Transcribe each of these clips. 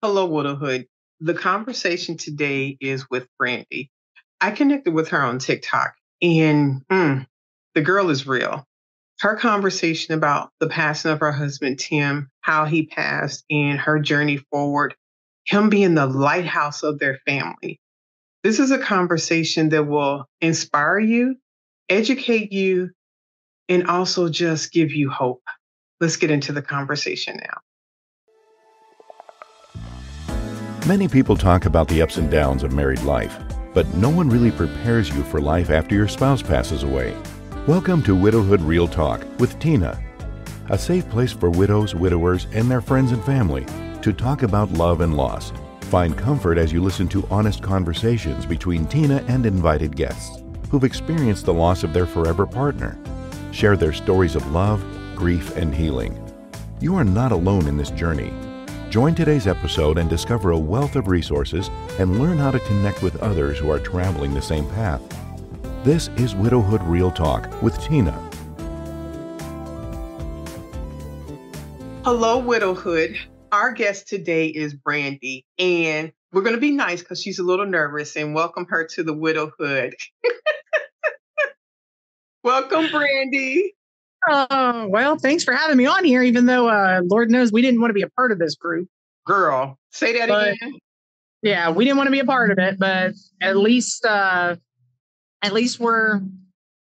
Hello, Widowhood. The conversation today is with Brandy. I connected with her on TikTok, and the girl is real. Her conversation about the passing of her husband, Tim, how he passed, and her journey forward, him being the lighthouse of their family. This is a conversation that will inspire you, educate you, and also just give you hope. Let's get into the conversation now. Many people talk about the ups and downs of married life, but no one really prepares you for life after your spouse passes away. Welcome to Widowhood Real Talk with Tina, a safe place for widows, widowers, and their friends and family to talk about love and loss. Find comfort as you listen to honest conversations between Tina and invited guests who've experienced the loss of their forever partner. Share their stories of love, grief, and healing. You are not alone in this journey. Join today's episode and discover a wealth of resources and learn how to connect with others who are traveling the same path. This is Widowhood Real Talk with Tina. Hello, Widowhood. Our guest today is Brandy, and we're going to be nice because she's a little nervous and welcome her to the Widowhood. Welcome, Brandy. Well, thanks for having me on here, even though Lord knows we didn't want to be a part of this group. Girl, say that again. Yeah, we didn't want to be a part of it, but at least we're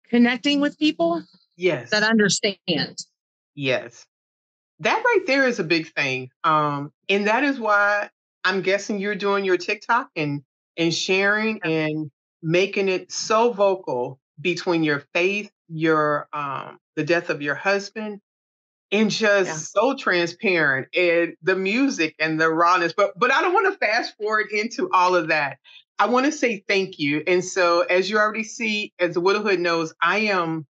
connecting with people that understand. Yes. That right there is a big thing. And that is why I'm guessing you're doing your TikTok and sharing and making it so vocal between your faith, your the death of your husband, and just so transparent, and the music and the rawness. But I don't want to fast forward into all of that. I want to say thank you. And so, as you already see, as the Widowhood knows, I am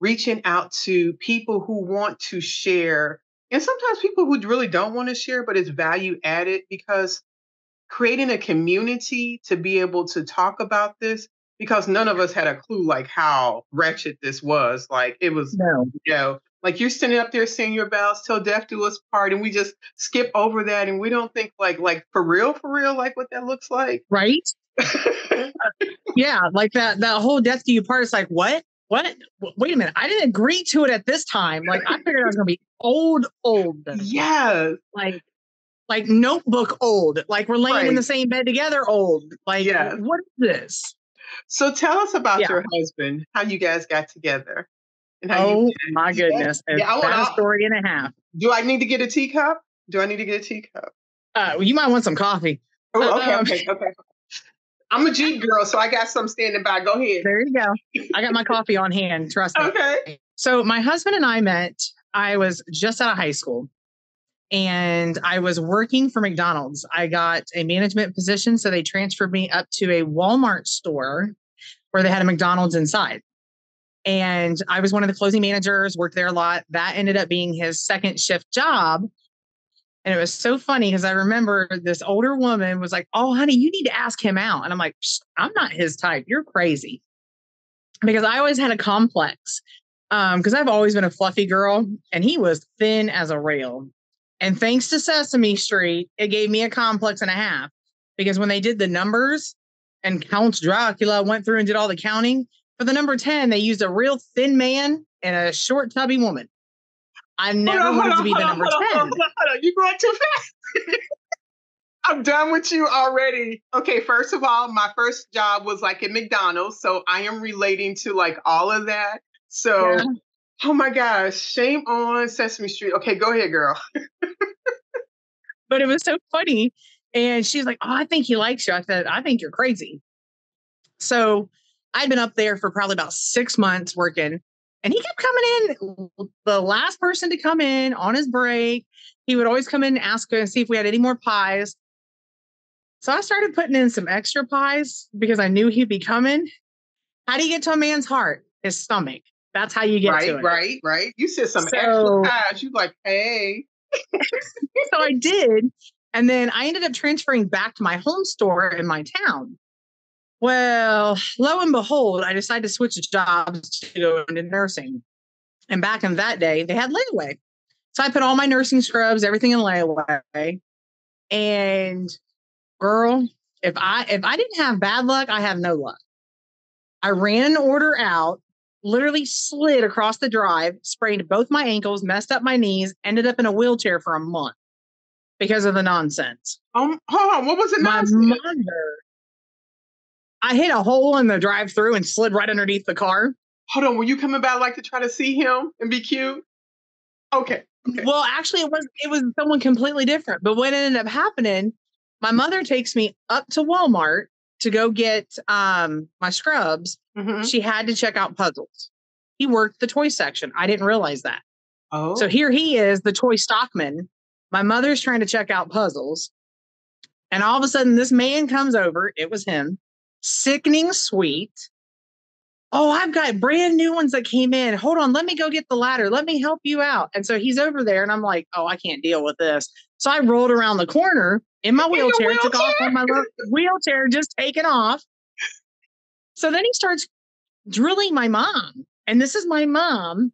reaching out to people who want to share, and sometimes people who really don't want to share, but it's value added, because creating a community to be able to talk about this, because none of us had a clue like how wretched this was. Like it was, like you're standing up there saying your vows till death do us part, and we just skip over that, and we don't think like for real, like what that looks like. Right. Yeah, like that whole death do you part is like, what? Wait a minute. I didn't agree to it at this time. Like I figured I was gonna be old. Yes. Like Notebook old. Like we're laying in the same bed together old. Like what is this? So tell us about your husband, how you guys got together. And how my goodness. I want a story and a half. Do I need to get a teacup? You might want some coffee. Oh, okay. I'm a Jeep girl, so I got some standing by. Go ahead. There you go. I got my coffee on hand. Trust me. Okay. So my husband and I met, I was just out of high school and I was working for McDonald's. I got a management position. So they transferred me up to a Walmart store where they had a McDonald's inside. And I was one of the closing managers, worked there a lot. That ended up being his second shift job. And it was so funny because I remember this older woman was like, "Oh, honey, you need to ask him out." And I'm like, "I'm not his type. You're crazy." Because I always had a complex because I've always been a fluffy girl and he was thin as a rail. And thanks to Sesame Street, it gave me a complex and a half, because when they did the numbers and Count Dracula went through and did all the counting, for the number 10, they used a real thin man and a short, tubby woman. I never wanted to be the number 10. Hold on. You're going too fast. I'm done with you already. Okay, first of all, my first job was like at McDonald's. So I am relating to like all of that. So, oh my gosh, shame on Sesame Street. Okay, go ahead, girl. But it was so funny. And she's like, "Oh, I think he likes you." I said, "I think you're crazy." So I'd been up there for probably about 6 months working. And he kept coming in, the last person to come in on his break. He would always come in and ask her and see if we had any more pies. So I started putting in some extra pies because I knew he'd be coming. How do you get to a man's heart? His stomach. That's how you get to it. Right. You said some extra pies. You like, hey. So I did. And then I ended up transferring back to my home store in my town. Well, lo and behold, I decided to switch jobs to go into nursing. And back in that day, they had layaway. So I put all my nursing scrubs, everything in layaway. And girl, if I didn't have bad luck, I have no luck. I ran an order out, literally slid across the drive, sprained both my ankles, messed up my knees, ended up in a wheelchair for a month because of the nonsense. Hold on. What was the My nonsense? mother, I hit a hole in the drive-through and slid right underneath the car. Hold on. Were you coming back like to try to see him and be cute? Okay. Well, actually, it was someone completely different. But what ended up happening, my mother takes me up to Walmart to go get my scrubs. Mm-hmm. She had to check out puzzles. He worked the toy section. I didn't realize that. Oh. So here he is, the toy stockman. My mother's trying to check out puzzles. And all of a sudden, this man comes over. It was him. Sickening sweet. Oh, I've got brand new ones that came in. Hold on, let me go get the ladder. Let me help you out. And so he's over there, and I'm like, oh, I can't deal with this. So I rolled around the corner in my wheelchair, took off on my wheelchair, just taking off. So then he starts drilling my mom. And this is my mom.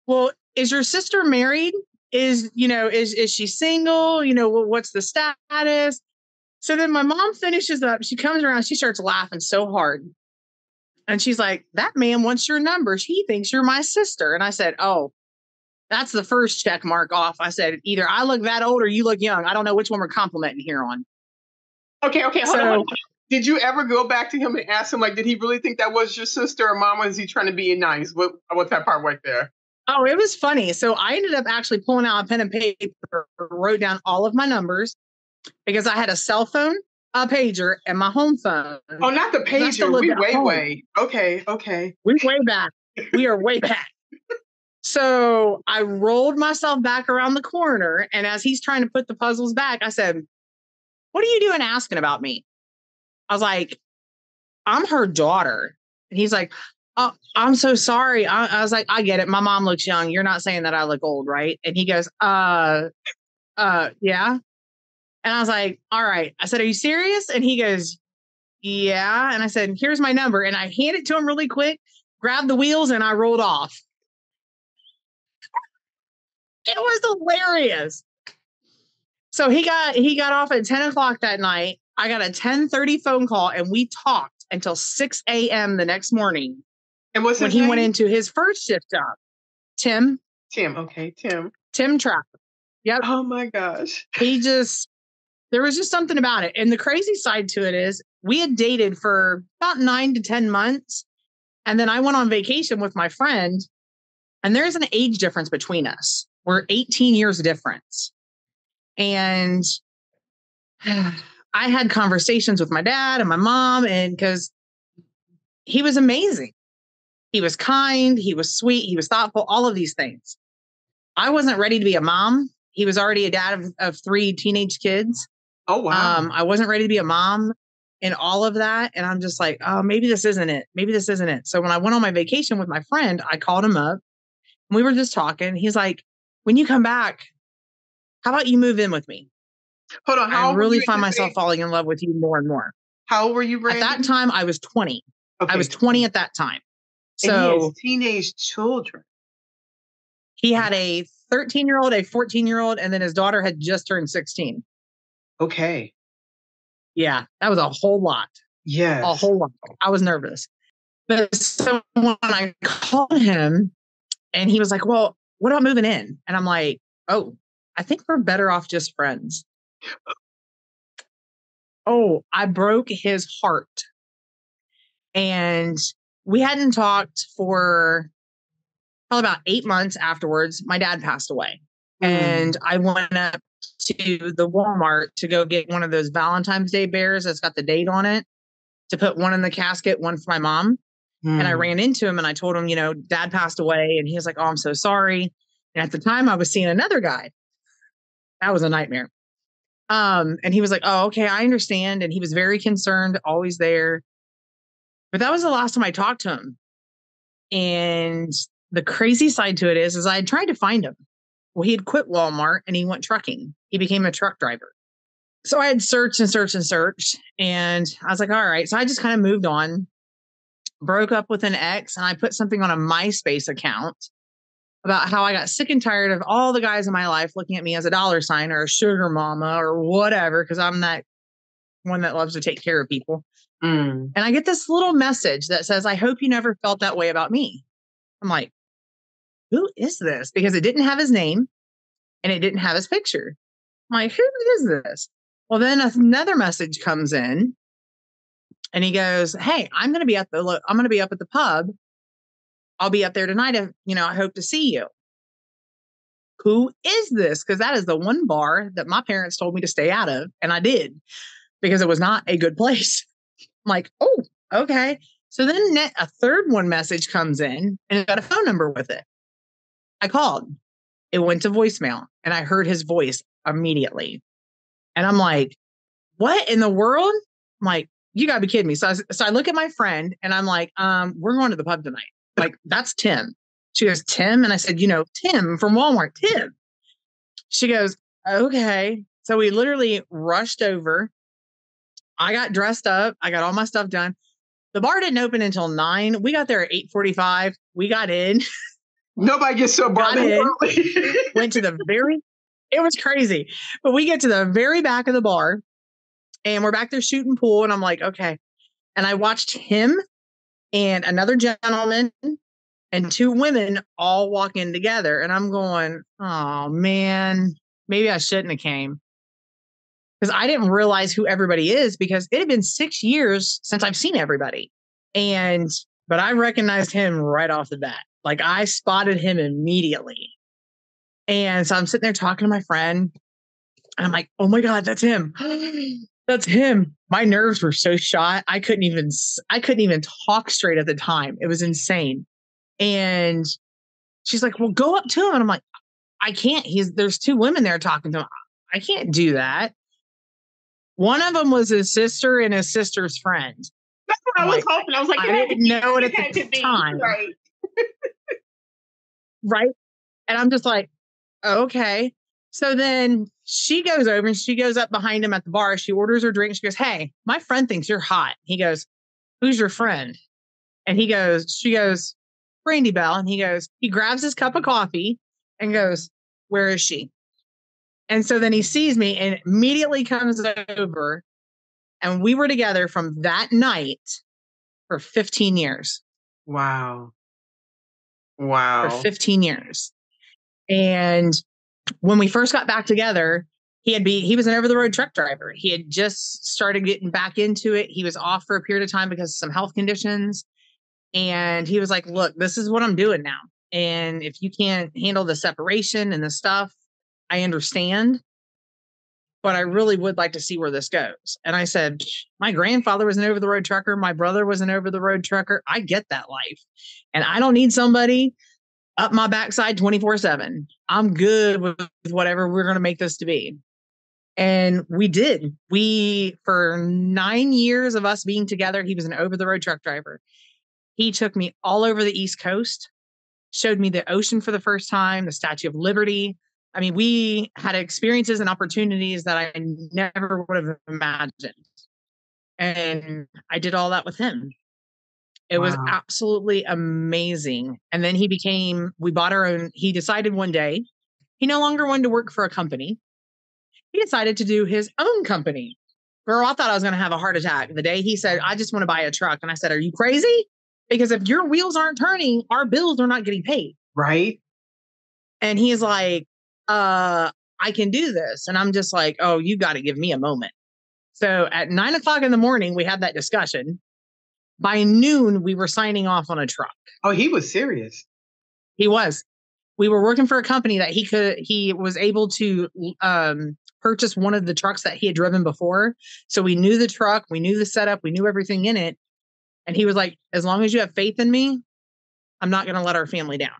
Well, is your sister married? Is she single? What's the status? So then my mom finishes up. She comes around. She starts laughing so hard. And she's like, that man wants your numbers. He thinks you're my sister. And I said, oh, that's the first check mark off. I said, either I look that old or you look young. I don't know which one we're complimenting here on. Okay. Hold on. Did you ever go back to him and ask him, like, did he really think that was your sister or mom? Was he trying to be nice? What's that part right there? Oh, it was funny. So I ended up actually pulling out a pen and paper, wrote down all of my numbers because I had a cell phone, a pager, and my home phone. Oh, not the pager. We way. Okay. We way back. We are way back. So I rolled myself back around the corner. And as he's trying to put the puzzles back, I said, what are you doing asking about me? I was like, I'm her daughter. And he's like, oh, I'm so sorry. I was like, I get it. My mom looks young. You're not saying that I look old, right? And he goes, yeah. And I was like, all right. I said, are you serious? And he goes, yeah. And I said, here's my number. And I handed it to him really quick, grabbed the wheels, and I rolled off. It was hilarious. So he got off at 10 o'clock that night. I got a 10:30 phone call, and we talked until 6 a.m. the next morning. And what's his when he name? went into his first shift job. Tim. Okay, Tim. Tim Trapp. Yep. Oh my gosh. There was just something about it. And the crazy side to it is we had dated for about 9 to 10 months. And then I went on vacation with my friend, and there's an age difference between us. We're 18 years difference. And I had conversations with my dad and my mom, and because he was amazing. He was kind, he was sweet, he was thoughtful, all of these things. I wasn't ready to be a mom. He was already a dad of 3 teenage kids. Oh, wow. I wasn't ready to be a mom and all of that. And I'm just like, oh, maybe this isn't it. Maybe this isn't it. So when I went on my vacation with my friend, I called him up and we were just talking. He's like, when you come back, how about you move in with me? Hold on. I really find myself falling in love with you more and more. How old were you, Brandy? At that time, I was 20. Okay. I was 20 at that time. So and he has teenage children. He had a 13-year-old, a 14-year-old, and then his daughter had just turned 16. Okay. Yeah, that was a whole lot. Yes. A whole lot. I was nervous. But so when I called him and he was like, well, what about moving in? And I'm like, oh, I think we're better off just friends. Oh, I broke his heart. And we hadn't talked for probably about 8 months afterwards. My dad passed away. And I went up to the Walmart to go get one of those Valentine's Day bears that's got the date on it, to put one in the casket, one for my mom. And I ran into him and I told him, dad passed away. And he was like, oh, I'm so sorry. And at the time I was seeing another guy. That was a nightmare. And he was like, oh, okay, I understand. And he was very concerned, always there. But that was the last time I talked to him. And the crazy side to it is I had tried to find him. Well, he had quit Walmart and he went trucking. He became a truck driver. So I had searched and searched and searched. And I was like, all right. So I just kind of moved on, broke up with an ex, and I put something on a MySpace account about how I got sick and tired of all the guys in my life looking at me as a dollar sign or a sugar mama or whatever, because I'm that one that loves to take care of people. Mm. And I get this little message that says, I hope you never felt that way about me. I'm like, who is this? Because it didn't have his name and it didn't have his picture. I'm like, who is this? Well, then another message comes in and he goes, hey, I'm going to be up at the pub. I'll be up there tonight. I hope to see you. Who is this? Because that is the one bar that my parents told me to stay out of. And I did, because it was not a good place. I'm like, oh, okay. So then a third one message comes in and it got a phone number with it. I called. It went to voicemail and I heard his voice immediately. And I'm like, what in the world? I'm like, you gotta be kidding me. So I look at my friend and I'm like, we're going to the pub tonight. Like, that's Tim. She goes, Tim? And I said, Tim from Walmart, Tim. She goes, okay. So we literally rushed over. I got dressed up. I got all my stuff done. The bar didn't open until 9. We got there at 8:45. We got in. Nobody gets so bothered. Went to it was crazy. But we get to the very back of the bar and we're back there shooting pool. And I'm like, okay. And I watched him and another gentleman and 2 women all walk in together. And I'm going, oh man, maybe I shouldn't have came. Because I didn't realize who everybody is, because it had been 6 years since I've seen everybody. But I recognized him right off the bat. Like, I spotted him immediately. And so I'm sitting there talking to my friend and I'm like, oh my God, that's him. That's him. My nerves were so shot. I couldn't even talk straight at the time. It was insane. And she's like, well, go up to him. And I'm like, I can't. There's 2 women there talking to him. I can't do that. One of them was his sister and his sister's friend. That's what I was hoping. I was like, I didn't know it at the time. Right. Right. And I'm just like, okay. So then she goes over and she goes up behind him at the bar. She orders her drink. She goes, hey, my friend thinks you're hot. He goes, who's your friend? And she goes, Brandy Bell. And he grabs his cup of coffee and goes, where is she? And so then he sees me and immediately comes over. And we were together from that night for 15 years. Wow. For 15 years. And when we first got back together, he was an over-the-road truck driver. He had just started getting back into it. He was off for a period of time because of some health conditions. And he was like, look, this is what I'm doing now. And if you can't handle the separation and the stuff, I understand. But I really would like to see where this goes. And I said, my grandfather was an over-the-road trucker. My brother was an over-the-road trucker. I get that life. And I don't need somebody up my backside 24/7. I'm good with whatever we're going to make this to be. And we did. For 9 years of us being together, he was an over-the-road truck driver. He took me all over the East Coast, showed me the ocean for the first time, the Statue of Liberty. I mean, we had experiences and opportunities that I never would have imagined. And I did all that with him. It was absolutely amazing. And then we bought our own. He decided one day he no longer wanted to work for a company. He decided to do his own company. Girl, I thought I was going to have a heart attack the day he said, I just want to buy a truck. And I said, are you crazy? Because if your wheels aren't turning, our bills are not getting paid. Right. And he's like, I can do this. And I'm just like, oh, you got to give me a moment. So at 9:00 in the morning, we had that discussion. By noon, we were signing off on a truck. Oh, he was serious. He was. We were working for a company that he was able to purchase one of the trucks that he had driven before. So we knew the truck, we knew the setup, we knew everything in it. And he was like, as long as you have faith in me, I'm not going to let our family down.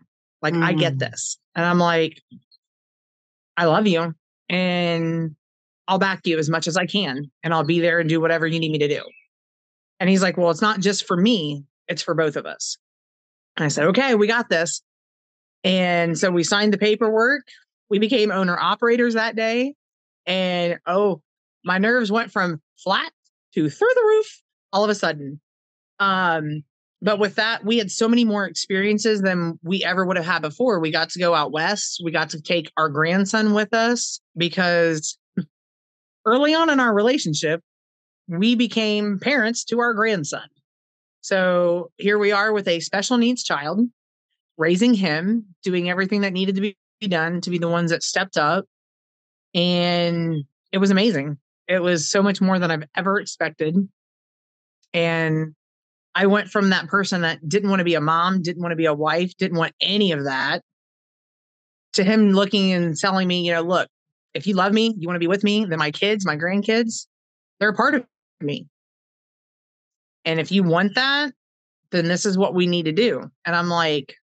Like, I get this. And I'm like, I love you and I'll back you as much as I can. And I'll be there and do whatever you need me to do. And he's like, well, it's not just for me. It's for both of us. And I said, okay, we got this. And so we signed the paperwork. We became owner operators that day. And my nerves went from flat to through the roof all of a sudden. But with that, we had so many more experiences than we ever would have had before. We got to go out west. We got to take our grandson with us because early on in our relationship, we became parents to our grandson. So here we are with a special needs child, raising him, doing everything that needed to be done to be the ones that stepped up. And it was amazing. It was so much more than I've ever expected. And I went from that person that didn't want to be a mom, didn't want to be a wife, didn't want any of that, to him looking and telling me, look, if you love me, you want to be with me, then my kids, my grandkids, they're a part of me. And if you want that, then this is what we need to do. And I'm like,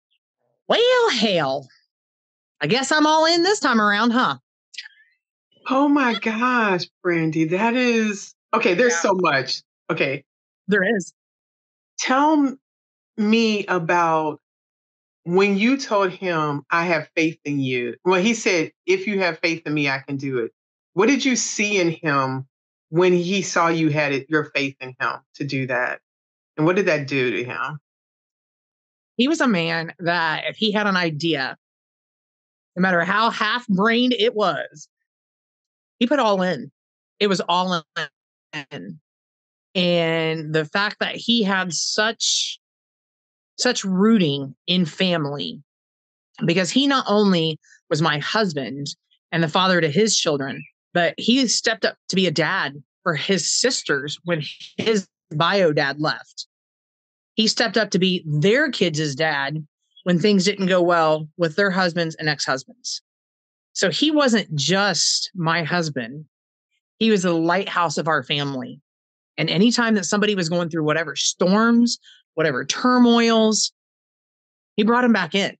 well, hell, I guess I'm all in this time around, huh? Oh my gosh, Brandy, that is okay. There's so much. Okay. There is. Tell me about when you told him, I have faith in you. Well, he said, if you have faith in me, I can do it. What did you see in him when he saw you had your faith in him to do that? And what did that do to him? He was a man that if he had an idea, no matter how half-brained it was, he put all in. It was all in. And the fact that he had such rooting in family, because he not only was my husband and the father to his children, but he stepped up to be a dad for his sisters when his bio dad left. He stepped up to be their kids' dad when things didn't go well with their husbands and ex-husbands. So he wasn't just my husband. He was the lighthouse of our family. And anytime that somebody was going through whatever storms, whatever turmoils, he brought them back in.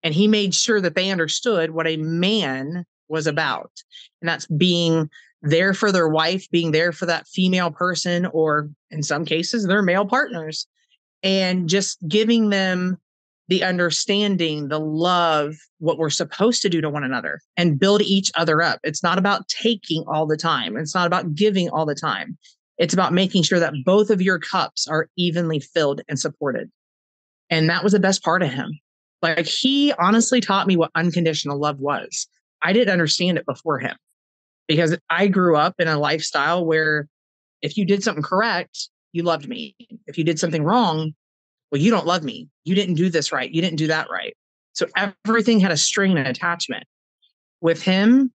And he made sure that they understood what a man was about. And that's being there for their wife, being there for that female person, or in some cases, their male partners, and just giving them the understanding, the love, what we're supposed to do to one another and build each other up. It's not about taking all the time. It's not about giving all the time. It's about making sure that both of your cups are evenly filled and supported. And that was the best part of him. Like, he honestly taught me what unconditional love was. I didn't understand it before him because I grew up in a lifestyle where if you did something correct, you loved me. If you did something wrong, well, you don't love me. You didn't do this right. You didn't do that right. So everything had a string and attachment. With him,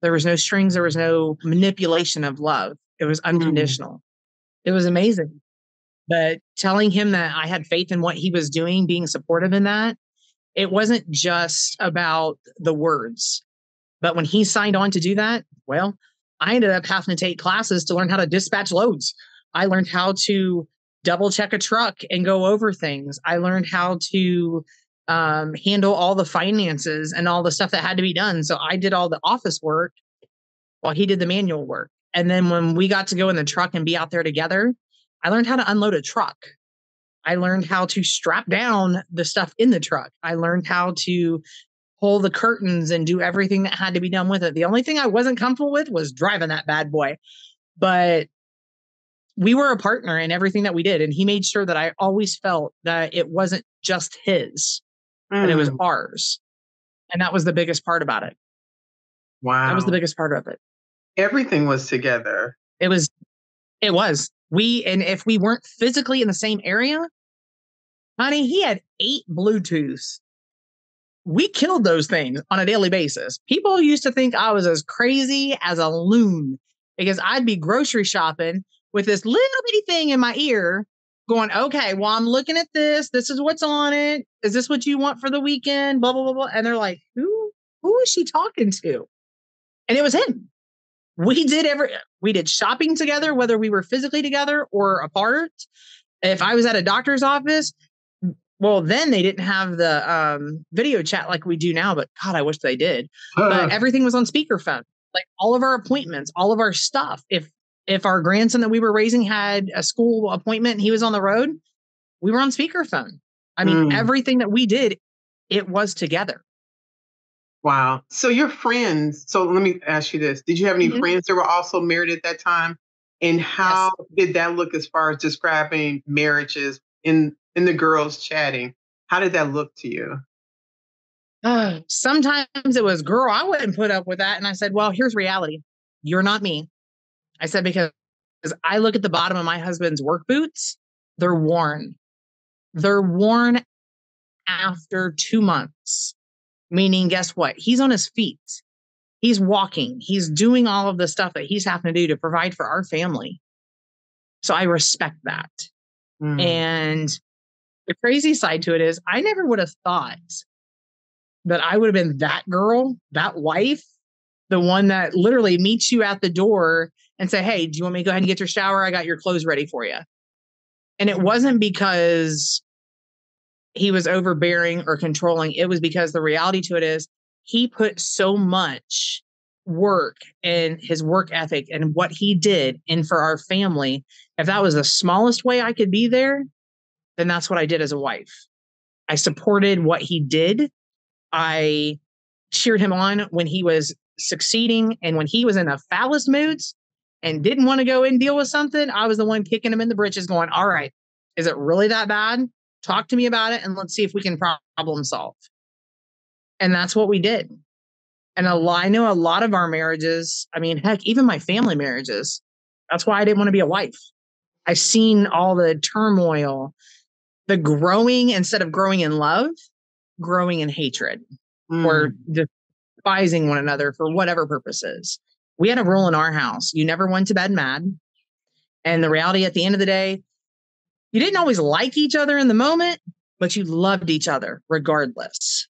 there was no strings. There was no manipulation of love. It was unconditional. It was amazing. But telling him that I had faith in what he was doing, being supportive in that, it wasn't just about the words. But when he signed on to do that, well, I ended up having to take classes to learn how to dispatch loads. I learned how to double check a truck and go over things. I learned how to handle all the finances and all the stuff that had to be done. So I did all the office work while he did the manual work. And then when we got to go in the truck and be out there together, I learned how to unload a truck. I learned how to strap down the stuff in the truck. I learned how to pull the curtains and do everything that had to be done with it. The only thing I wasn't comfortable with was driving that bad boy. But we were a partner in everything that we did. And he made sure that I always felt that it wasn't just his, that it was ours. And that was the biggest part about it. Wow. That was the biggest part of it. Everything was together. It was. And if we weren't physically in the same area, honey, he had 8 Bluetooths. We killed those things on a daily basis. People used to think I was as crazy as a loon because I'd be grocery shopping with this little bitty thing in my ear going, okay, well, I'm looking at this. This is what's on it. Is this what you want for the weekend? Blah, blah, blah, blah. And they're like, who is she talking to? And it was him. We did shopping together, whether we were physically together or apart. If I was at a doctor's office, well, then they didn't have the video chat like we do now, but God, I wish they did. But everything was on speakerphone. Like all of our appointments, all of our stuff. If our grandson that we were raising had a school appointment and he was on the road, we were on speakerphone. I mean, everything that we did, it was together. Wow. So your friends, so let me ask you this. Did you have any friends that were also married at that time? And how did that look as far as describing marriages in the girls chatting. How did that look to you? Sometimes it was, girl, I wouldn't put up with that. And I said, well, here's reality. You're not me. I said, because I look at the bottom of my husband's work boots, they're worn. They're worn after 2 months, meaning guess what? He's on his feet. He's walking. He's doing all of the stuff that he's having to do to provide for our family. So I respect that. And the crazy side to it is I never would have thought that I would have been that girl, that wife, the one that literally meets you at the door and say, hey, do you want me to go ahead and get your shower? I got your clothes ready for you. And it wasn't because he was overbearing or controlling. It was because the reality to it is he put so much work and his work ethic and what he did in for our family. If that was the smallest way I could be there, then that's what I did as a wife. I supported what he did. I cheered him on when he was succeeding, and when he was in the foulest moods and didn't want to go and deal with something, I was the one kicking him in the britches going, all right, is it really that bad? Talk to me about it and let's see if we can problem solve. And that's what we did. And I know a lot of our marriages, I mean, heck, even my family marriages, that's why I didn't want to be a wife. I've seen all the turmoil, the growing, instead of growing in love, growing in hatred or despising one another for whatever purposes. We had a rule in our house. You never went to bed mad. And the reality at the end of the day, you didn't always like each other in the moment, but you loved each other regardless.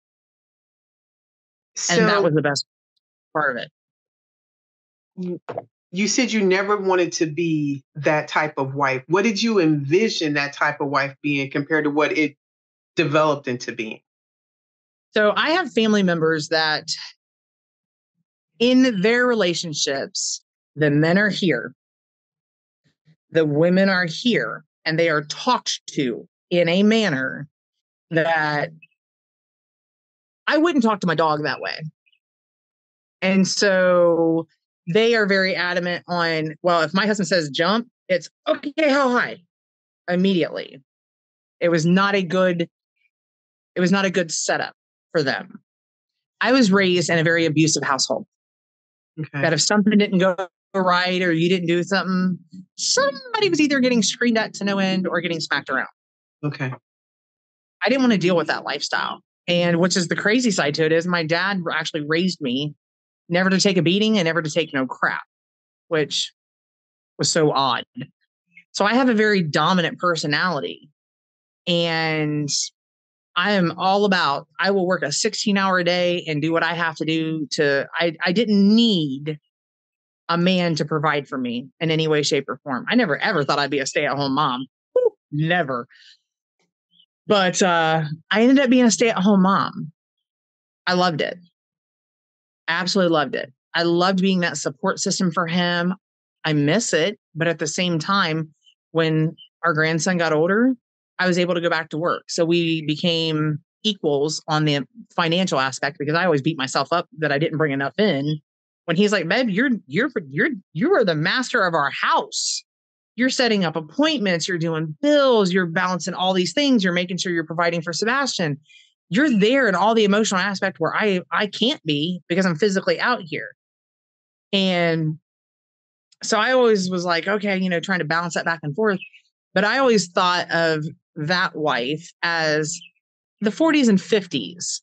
And that was the best part of it. You said you never wanted to be that type of wife. What did you envision that type of wife being compared to what it developed into being? So I have family members that in their relationships, the men are here, the women are here, and they are talked to in a manner that I wouldn't talk to my dog that way. And so they are very adamant on, well, if my husband says jump, it's okay, how high? Immediately. It was not a good setup for them. I was raised in a very abusive household. Okay. That if something didn't go right or you didn't do something, somebody was either getting screamed at to no end or getting smacked around. Okay. I didn't want to deal with that lifestyle. And which is the crazy side to it is my dad actually raised me never to take a beating and never to take no crap, which was so odd. So I have a very dominant personality, and I am all about, I will work a 16-hour day and do what I have to do I didn't need a man to provide for me in any way, shape, or form. I never, ever thought I'd be a stay-at-home mom. Never. But I ended up being a stay-at-home mom. I loved it. Absolutely loved it. I loved being that support system for him. I miss it. But at the same time, when our grandson got older, I was able to go back to work. So we became equals on the financial aspect because I always beat myself up that I didn't bring enough in. When he's like, babe, you are the master of our house. You're setting up appointments, you're doing bills, you're balancing all these things, you're making sure you're providing for Sebastian. You're there in all the emotional aspect where I can't be because I'm physically out here. And so I always was like, okay, trying to balance that back and forth. But I always thought of that wife as the 40s and 50s,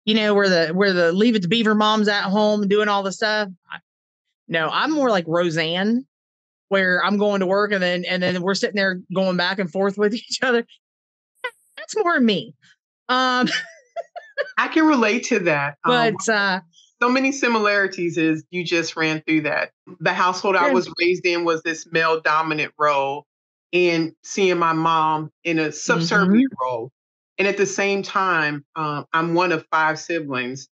where the leave it to beaver moms at home doing all the stuff. No, I'm more like Roseanne, where I'm going to work and then we're sitting there going back and forth with each other. That's more me. I can relate to that. But so many similarities as you just ran through that. The household I was raised in was this male dominant role, and seeing my mom in a subservient role. And at the same time, I'm one of 5 siblings,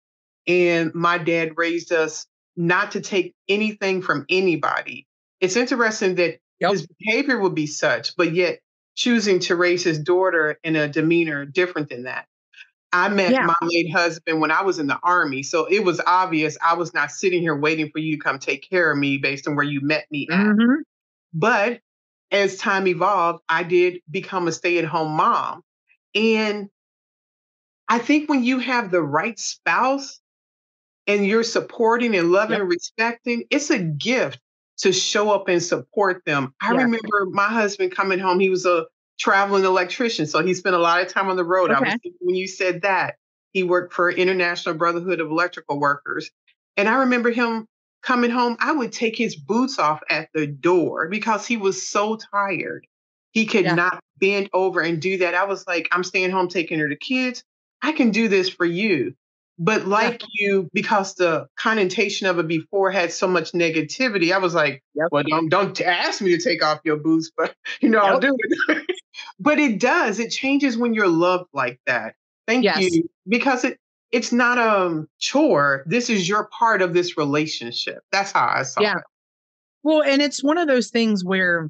and my dad raised us not to take anything from anybody. It's interesting that his behavior would be such, but yet choosing to raise his daughter in a demeanor different than that. I met my late husband when I was in the Army, so it was obvious I was not sitting here waiting for you to come take care of me based on where you met me at. But as time evolved, I did become a stay-at-home mom. And I think when you have the right spouse and you're supporting and loving Yep. and respecting, it's a gift to show up and support them. I Yeah. remember my husband coming home. He was a traveling electrician, so he spent a lot of time on the road. I was Okay. thinking when you said that, he worked for International Brotherhood of Electrical Workers. And I remember him coming home. I would take his boots off at the door because he was so tired. He could Yeah. not bend over and do that. I was like, I'm staying home taking care of the kids. I can do this for you. But Yeah. like you, because the connotation of it before had so much negativity, I was like, Yep. well, don't ask me to take off your boots, but I'll Yep. do it. But it does. It changes when you're loved like that. Thank Yes. you. Because it's not a chore. This is your part of this relationship. That's how I saw Yeah. it. Well, and it's one of those things where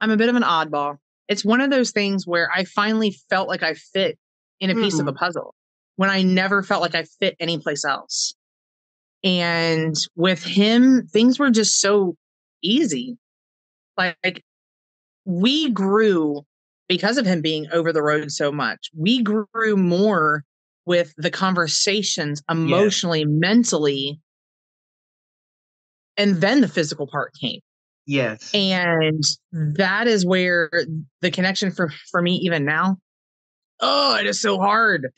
I'm a bit of an oddball. It's one of those things where I finally felt like I fit in a piece of a Mm, puzzle when I never felt like I fit anyplace else. And with him, things were just so easy. Like we grew because of him being over the road so much. We grew more with the conversations yes. emotionally, mentally, and then the physical part came. Yes. And that is where the connection for me even now, oh, it is so hard.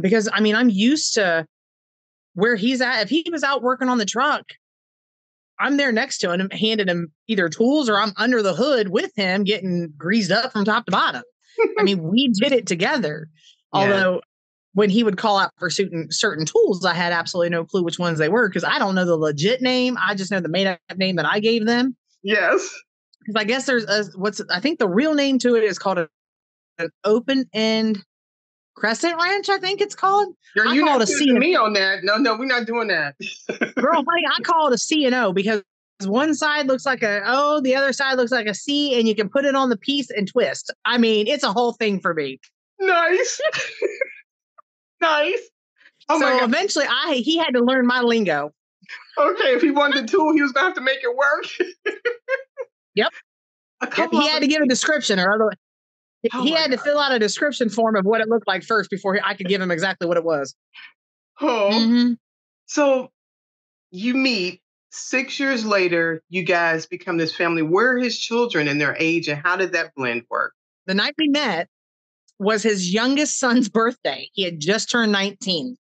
Because I mean, I'm used to where he's at. If he was out working on the truck, I'm there next to him, handing him either tools or I'm under the hood with him getting greased up from top to bottom. I mean, we did it together. Yes. Although when he would call out for certain tools, I had absolutely no clue which ones they were because I don't know the legit name. I just know the made up name that I gave them. Yes. Because I guess there's I think the real name to it is called an open end crescent wrench. I think it's called. Girl, I you're call not it a C quizzing and me on that. No, we're not doing that. girl. I call it a C and O because one side looks like a O, the other side looks like a C, and you can put it on the piece and twist. I mean, it's a whole thing for me. Nice. Nice. Oh my So God. eventually, he had to learn my lingo. Okay, if he wanted the tool, he was gonna have to make it work. Yep. A Yep. couple He of had to give a description, or otherwise, oh he my had to God. fill out a description form of what it looked like first before I could give him exactly what it was. Oh. Mm-hmm. So you meet 6 years later, you guys become this family. Where are his children and their age, and how did that blend work? The night we met was his youngest son's birthday. He had just turned 19.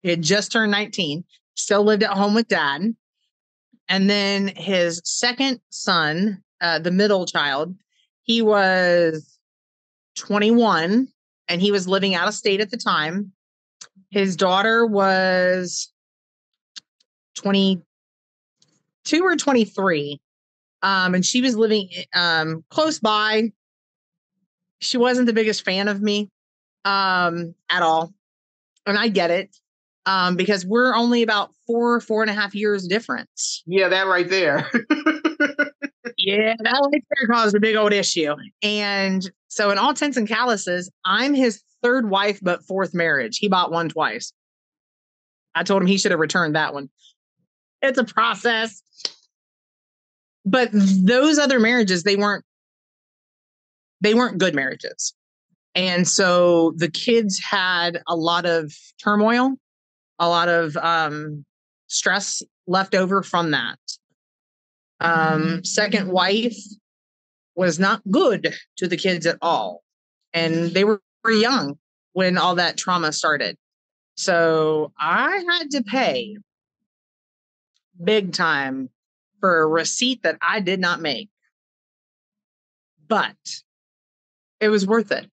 He had just turned 19, still lived at home with dad. And then his second son, the middle child, he was 21 and he was living out of state at the time. His daughter was 22 or 23. And she was living close by. She wasn't the biggest fan of me at all. And I get it because we're only about 4.5 years difference. Yeah, that right there. Yeah, that right there caused a big old issue. And so, in all intents and calluses, I'm his third wife, but fourth marriage. He bought one twice. I told him he should have returned that one. It's a process. But those other marriages, they weren't good marriages. And so the kids had a lot of turmoil, a lot of stress left over from that. Second wife was not good to the kids at all. And they were young when all that trauma started. So I had to pay big time for a receipt that I did not make. But it was worth it.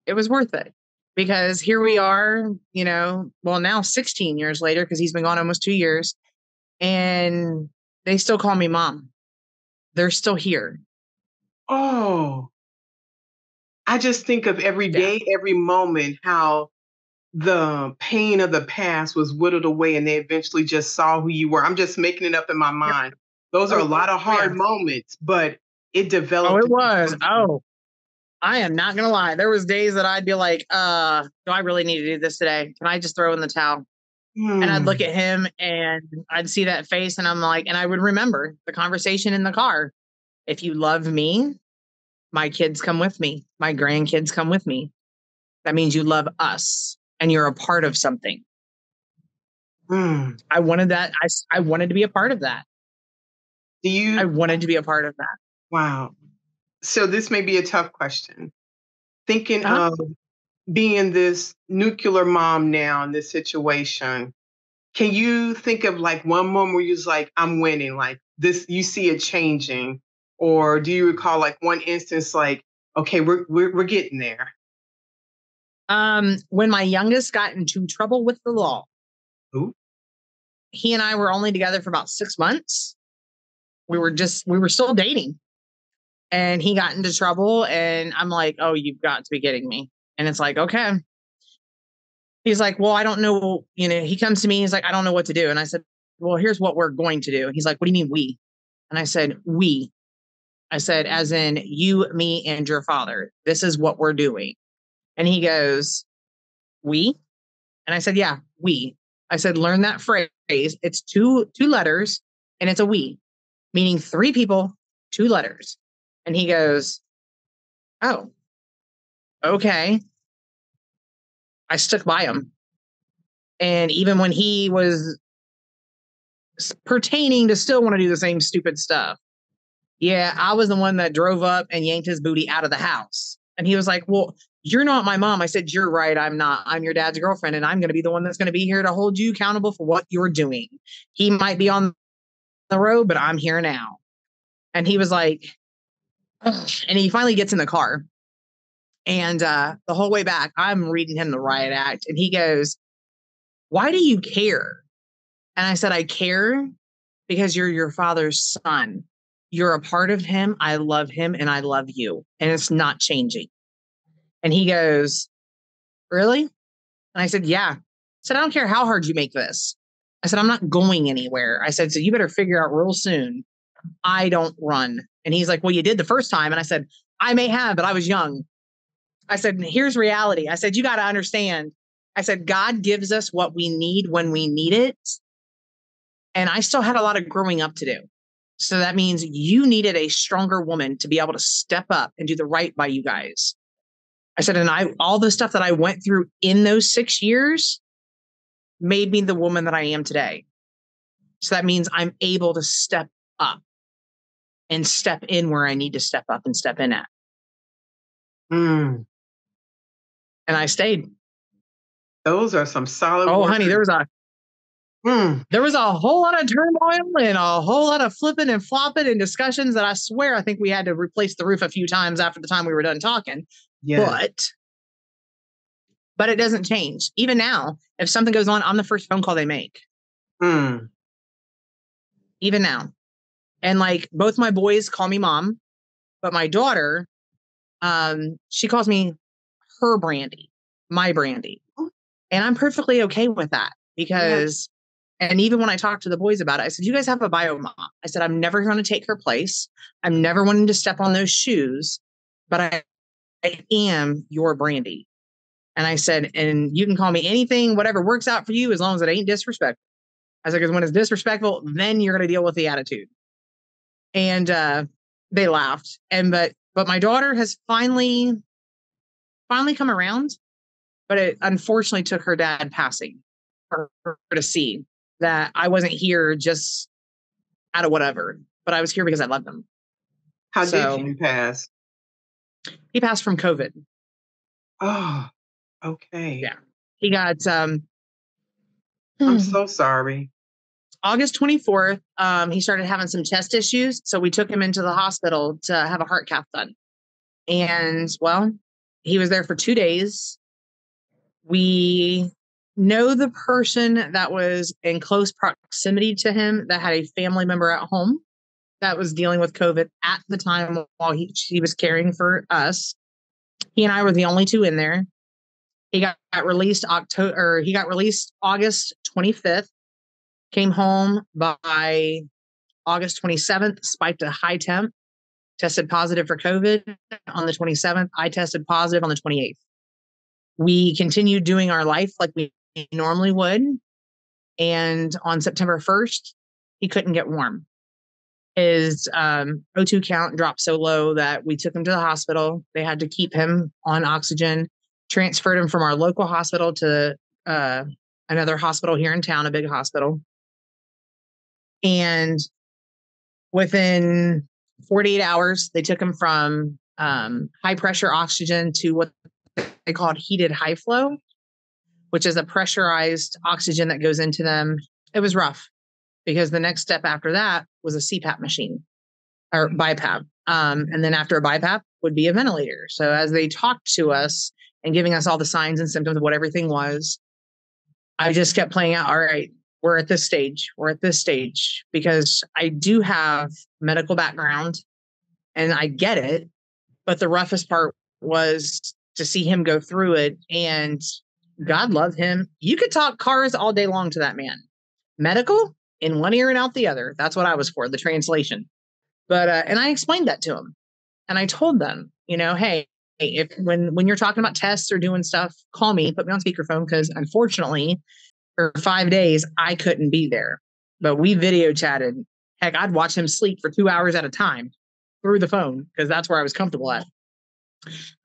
It was worth it because here we are, now 16 years later, because he's been gone almost 2 years, and they still call me mom. They're still here. Oh, I just think of every Yeah. day, every moment, how the pain of the past was whittled away and they eventually just saw who you were. I'm just making it up in my Yep. mind. Those are a Oh, lot of yeah. hard moments, but it Oh, developed it to be was. something. Oh, I am not gonna lie. There was days that I'd be like, do I really need to do this today? Can I just throw in the towel? And I'd look Mm, at him and I'd see that face and I'm like, and I would remember the conversation in the car. If you love me, my kids come with me. My grandkids come with me. That means you love us and you're a part of something. mm. I wanted that. I wanted to be a part of that. Do I you wanted to be a part of that. wow. So this may be a tough question. Thinking Uh-huh. of being this nuclear mom now in this situation, can you think of like one moment where you was like, I'm winning, like this, you see it changing? Or do you recall like one instance like, okay, we're getting there? When my youngest got into trouble with the law, Ooh. he and I were only together for about 6 months. We were still dating and he got into trouble and I'm like, oh, you've got to be kidding me. And it's like, okay. He's like, well, I don't know. He comes to me, he's like, I don't know what to do. And I said, well, here's what we're going to do. And he's like, what do you mean we? And I said, we. I said, as in you, me, and your father. This is what we're doing. And he goes, we? And I said, yeah, we. I said, learn that phrase. It's two letters and it's a we, meaning three people, two letters. And he goes, oh, okay. I stuck by him. And even when he was pertaining to still want to do the same stupid stuff, yeah, I was the one that drove up and yanked his booty out of the house. And he was like, well, you're not my mom. I said, you're right. I'm not. I'm your dad's girlfriend. And I'm going to be the one that's going to be here to hold you accountable for what you're doing. He might be on the road, but I'm here now. And he was like, ugh. And he finally gets in the car. And the whole way back, I'm reading him the riot act. And he goes, why do you care? And I said, I care because you're your father's son. You're a part of him. I love him and I love you. And it's not changing. And he goes, really? And I said, yeah. I said, I don't care how hard you make this. I said, I'm not going anywhere. I said, so you better figure out real soon. I don't run. And he's like, well, you did the first time. And I said, I may have, but I was young. I said, here's reality. I said, you got to understand. I said, God gives us what we need when we need it. And I still had a lot of growing up to do. So that means you needed a stronger woman to be able to step up and do the right by you guys. I said, and all the stuff that I went through in those 6 years made me the woman that I am today. So that means I'm able to step up and step in where I need to step up and step in at. Mm, And I stayed. those are some solid Oh, words. honey, Mm, there was a whole lot of turmoil and a whole lot of flipping and flopping and discussions that I swear I think we had to replace the roof a few times after the time we were done talking. yes. But it doesn't change. Even now, if something goes on, I'm the first phone call they make. Mm, Even now. And like both my boys call me mom, but my daughter, she calls me her Brandy, my Brandy. And I'm perfectly okay with that yes. because, and even when I talked to the boys about it, I said, you guys have a bio mom. I said, I'm never going to take her place. I'm never wanting to step on those shoes, but I am your Brandy. And I said, and you can call me anything, whatever works out for you, as long as it ain't disrespectful. I said, because when it's disrespectful, then you're going to deal with the attitude. And they laughed. But my daughter has finally come around. But it unfortunately took her dad passing for her to see that I wasn't here just out of whatever, but I was here because I loved him. How did So you pass? he passed from COVID. Oh, okay. Yeah. He got I'm so sorry. August 24th. He started having some chest issues. So we took him into the hospital to have a heart cath done. And well, he was there for 2 days. We know the person that was in close proximity to him that had a family member at home that was dealing with COVID at the time while he was caring for us. He and I were the only two in there. He got released August 25th, came home by August 27th, spiked a high temp, tested positive for COVID on the 27th. I tested positive on the 28th. We continued doing our life like we normally would. And on September 1st, he couldn't get warm. His O2 count dropped so low that we took him to the hospital. They had to keep him on oxygen, transferred him from our local hospital to another hospital here in town, a big hospital. And within 48 hours, they took him from high pressure oxygen to what they called heated high flow, which is a pressurized oxygen that goes into them. It was rough because the next step after that was a CPAP machine or BiPAP. And then after a BiPAP would be a ventilator. So as they talked to us and giving us all the signs and symptoms of what everything was, I just kept playing out, all right, we're at this stage. We're at this stage because I do have medical background and I get it. But the roughest part was to see him go through it, and God love him. You could talk cars all day long to that man. Medical in one ear and out the other. That's what I was for, the translation. But and I explained that to him. And I told them, hey, if when you're talking about tests or doing stuff, call me, put me on speakerphone, because unfortunately, for 5 days, I couldn't be there. But we video chatted. Heck, I'd watch him sleep for 2 hours at a time through the phone because that's where I was comfortable at.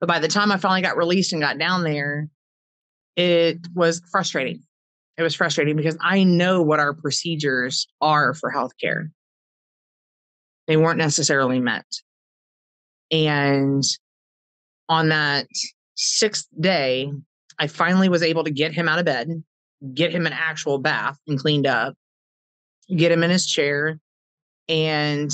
But by the time I finally got released and got down there, it was frustrating. It was frustrating because I know what our procedures are for healthcare. They weren't necessarily met. And on that 6th day, I finally was able to get him out of bed, get him an actual bath and cleaned up, get him in his chair, and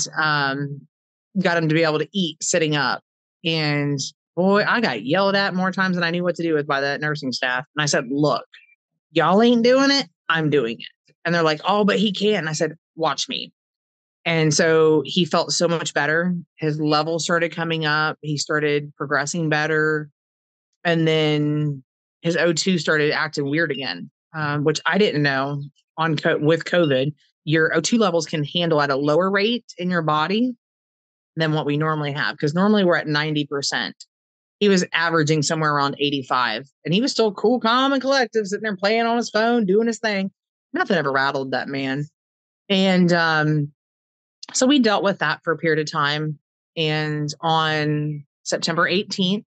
got him to be able to eat sitting up. And boy, I got yelled at more times than I knew what to do with by that nursing staff. And I said, look, y'all ain't doing it. I'm doing it. And they're like, oh, but he can't. And I said, watch me. And so he felt so much better. His level started coming up. He started progressing better. And then his O2 started acting weird again, which I didn't know with COVID. Your O2 levels can handle at a lower rate in your body than what we normally have. Because normally we're at 90%. He was averaging somewhere around 85. And he was still cool, calm, and collective, sitting there playing on his phone, doing his thing. Nothing ever rattled that man. And so we dealt with that for a period of time. And on September 18th,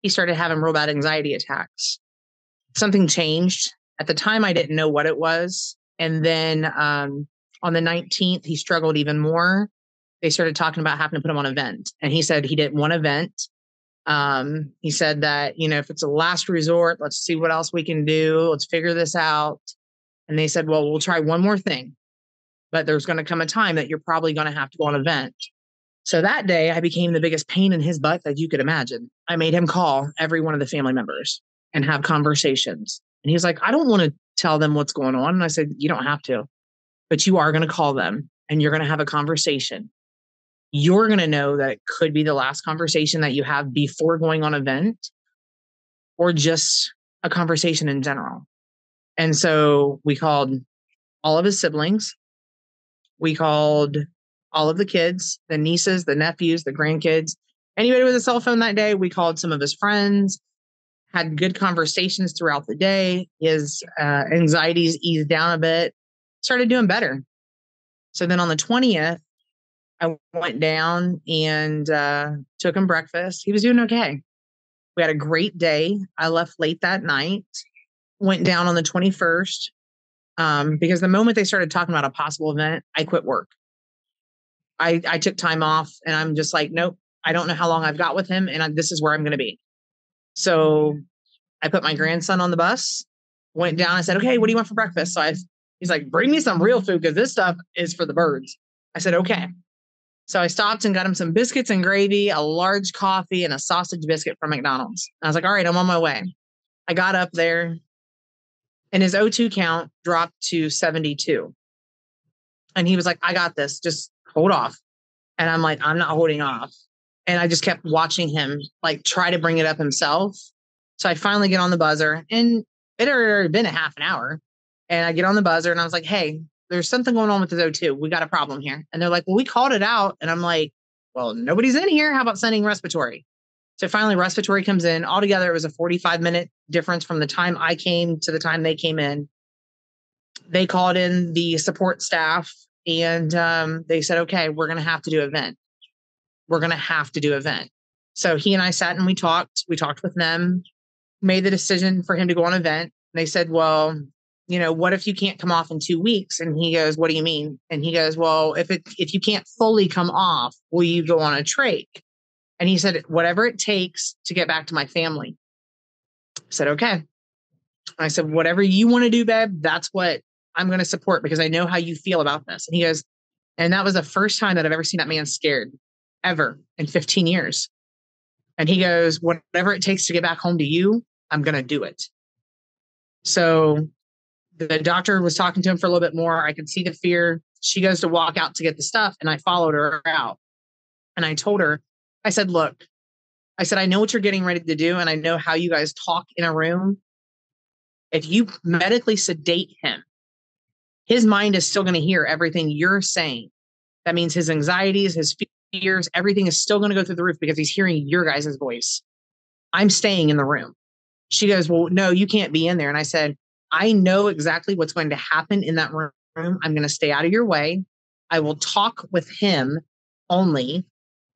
he started having real bad anxiety attacks. Something changed. At the time, I didn't know what it was. And then on the 19th, he struggled even more. They started talking about having to put him on a vent. And he said he didn't want a vent. He said that, if it's a last resort, let's see what else we can do. Let's figure this out. And they said, well, we'll try one more thing. But there's going to come a time that you're probably going to have to go on a vent. So that day, I became the biggest pain in his butt that you could imagine. I made him call every one of the family members and have conversations. And he was like, I don't want to tell them what's going on. And I said, you don't have to, but you are going to call them and you're going to have a conversation. You're going to know that it could be the last conversation that you have before going on an event or just a conversation in general. And so we called all of his siblings. We called all of the kids, the nieces, the nephews, the grandkids, anybody with a cell phone that day. We called some of his friends, had good conversations throughout the day. His anxieties eased down a bit, started doing better. So then on the 20th, I went down and took him breakfast. He was doing okay. We had a great day. I left late that night, went down on the 21st because the moment they started talking about a possible event, I quit work. I took time off and I'm just like, nope, I don't know how long I've got with him and this is where I'm going to be. So I put my grandson on the bus, went down. I said, okay, what do you want for breakfast? So he's like, bring me some real food because this stuff is for the birds. I said, okay. So I stopped and got him some biscuits and gravy, a large coffee, and a sausage biscuit from McDonald's. I was like, all right, I'm on my way. I got up there and his O2 count dropped to 72. And he was like, I got this. Just hold off. And I'm like, I'm not holding off. And I just kept watching him like try to bring it up himself. So I finally get on the buzzer and it had already been a half an hour. And I get on the buzzer and I was like, hey, there's something going on with his O2. We got a problem here. And they're like, well, we called it out. And I'm like, well, nobody's in here. How about sending respiratory? So finally respiratory comes in. Altogether, it was a 45-minute difference from the time I came to the time they came in. They called in the support staff and they said, okay, we're going to have to do a vent. We're going to have to do a vent. So he and I sat and we talked with them, made the decision for him to go on a vent. They said, well, what if you can't come off in 2 weeks? And he goes, what do you mean? And he goes, well, if you can't fully come off, will you go on a trach? And he said, whatever it takes to get back to my family. I said, okay. I said, whatever you want to do, babe, that's what I'm going to support because I know how you feel about this. And he goes, and that was the first time that I've ever seen that man scared ever in 15 years. And he goes, whatever it takes to get back home to you, I'm going to do it. So the doctor was talking to him for a little bit more. I could see the fear. She goes to walk out to get the stuff and I followed her out. And I told her, I said, look, I said, I know what you're getting ready to do. And I know how you guys talk in a room. If you medically sedate him, his mind is still going to hear everything you're saying. That means his anxieties, his fears, everything is still going to go through the roof because he's hearing your guys' voice. I'm staying in the room. She goes, well, no, you can't be in there. And I said, I know exactly what's going to happen in that room. I'm going to stay out of your way. I will talk with him only,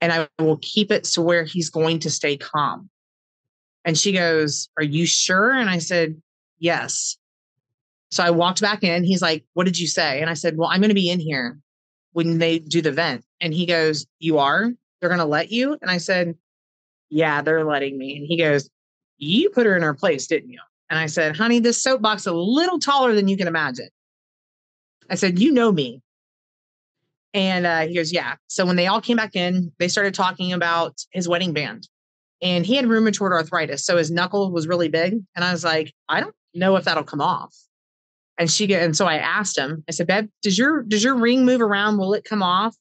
and I will keep it to where he's going to stay calm. And she goes, are you sure? And I said, yes. So I walked back in. He's like, what did you say? And I said, well, I'm going to be in here when they do the vent. And he goes, you are? They're going to let you? And I said, yeah, they're letting me. And he goes, you put her in her place, didn't you? And I said, honey, this soapbox is a little taller than you can imagine. I said, you know me. And he goes, yeah. So when they all came back in, they started talking about his wedding band. And he had rheumatoid arthritis. So his knuckle was really big. And I was like, I don't know if that'll come off. And so I asked him, I said, babe, does your ring move around? Will it come off?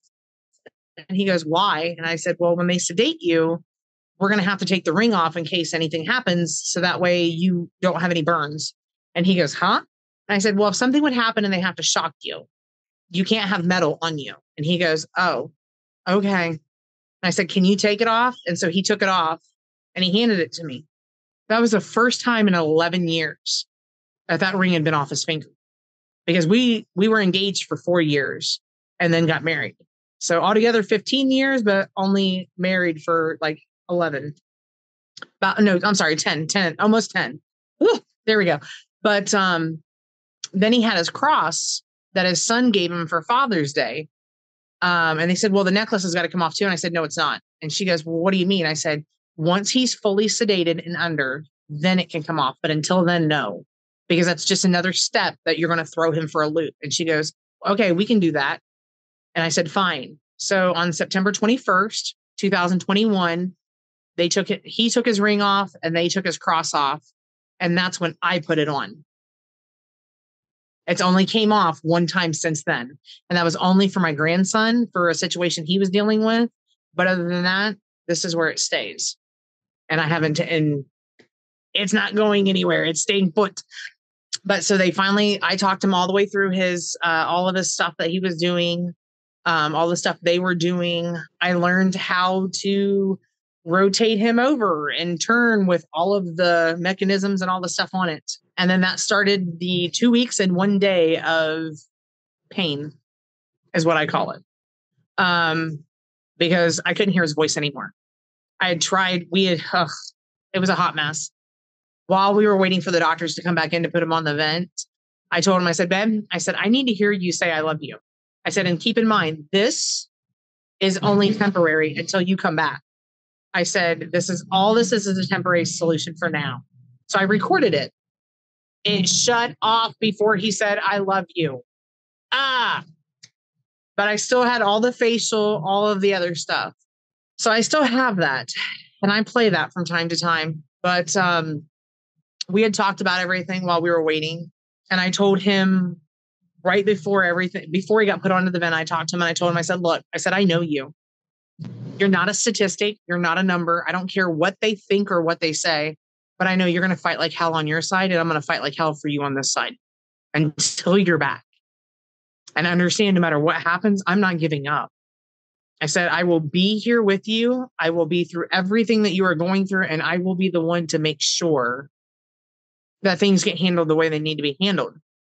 And he goes, why? And I said, well, when they sedate you, we're going to have to take the ring off in case anything happens. So that way you don't have any burns. And he goes, huh? And I said, well, if something would happen and they have to shock you, you can't have metal on you. And he goes, oh, okay. And I said, can you take it off? And so he took it off and he handed it to me. That was the first time in 11 years that ring had been off his finger, because we were engaged for 4 years and then got married. So altogether 15 years, but only married for like 11. No, I'm sorry, 10, almost 10. Ooh, there we go. But then he had his cross that his son gave him for Father's Day. And they said, well, the necklace has got to come off too. And I said, no, it's not. And she goes, well, what do you mean? I said, once he's fully sedated and under, then it can come off. But until then, no, because that's just another step that you're going to throw him for a loop. And she goes, okay, we can do that. And I said, fine. So on September 21st, 2021, he took his ring off and they took his cross off. And that's when I put it on. It's only came off one time since then. And that was only for my grandson for a situation he was dealing with. But other than that, this is where it stays. And and it's not going anywhere. It's staying put. But so I talked him all the way through all of his stuff that he was doing, all the stuff they were doing. I learned how to rotate him over and turn with all of the mechanisms and all the stuff on it. And then that started the 2 weeks and 1 day of pain, is what I call it. Because I couldn't hear his voice anymore. I had tried, it was a hot mess. While we were waiting for the doctors to come back in to put him on the vent, I told him, I said, babe, I said, I need to hear you say I love you. I said, and keep in mind, this is only temporary until you come back. I said, this is a temporary solution for now. So I recorded it. It shut off before he said, I love you. But I still had all the facial, all of the other stuff. So I still have that. And I play that from time to time. But we had talked about everything while we were waiting. And I told him right before he got put onto the vent, I talked to him and I told him, I said, look, I said, I know you. You're not a statistic. You're not a number. I don't care what they think or what they say, but I know you're going to fight like hell on your side. And I'm going to fight like hell for you on this side until you're back. And understand no matter what happens, I'm not giving up. I said, I will be here with you. I will be through everything that you are going through. And I will be the one to make sure that things get handled the way they need to be handled.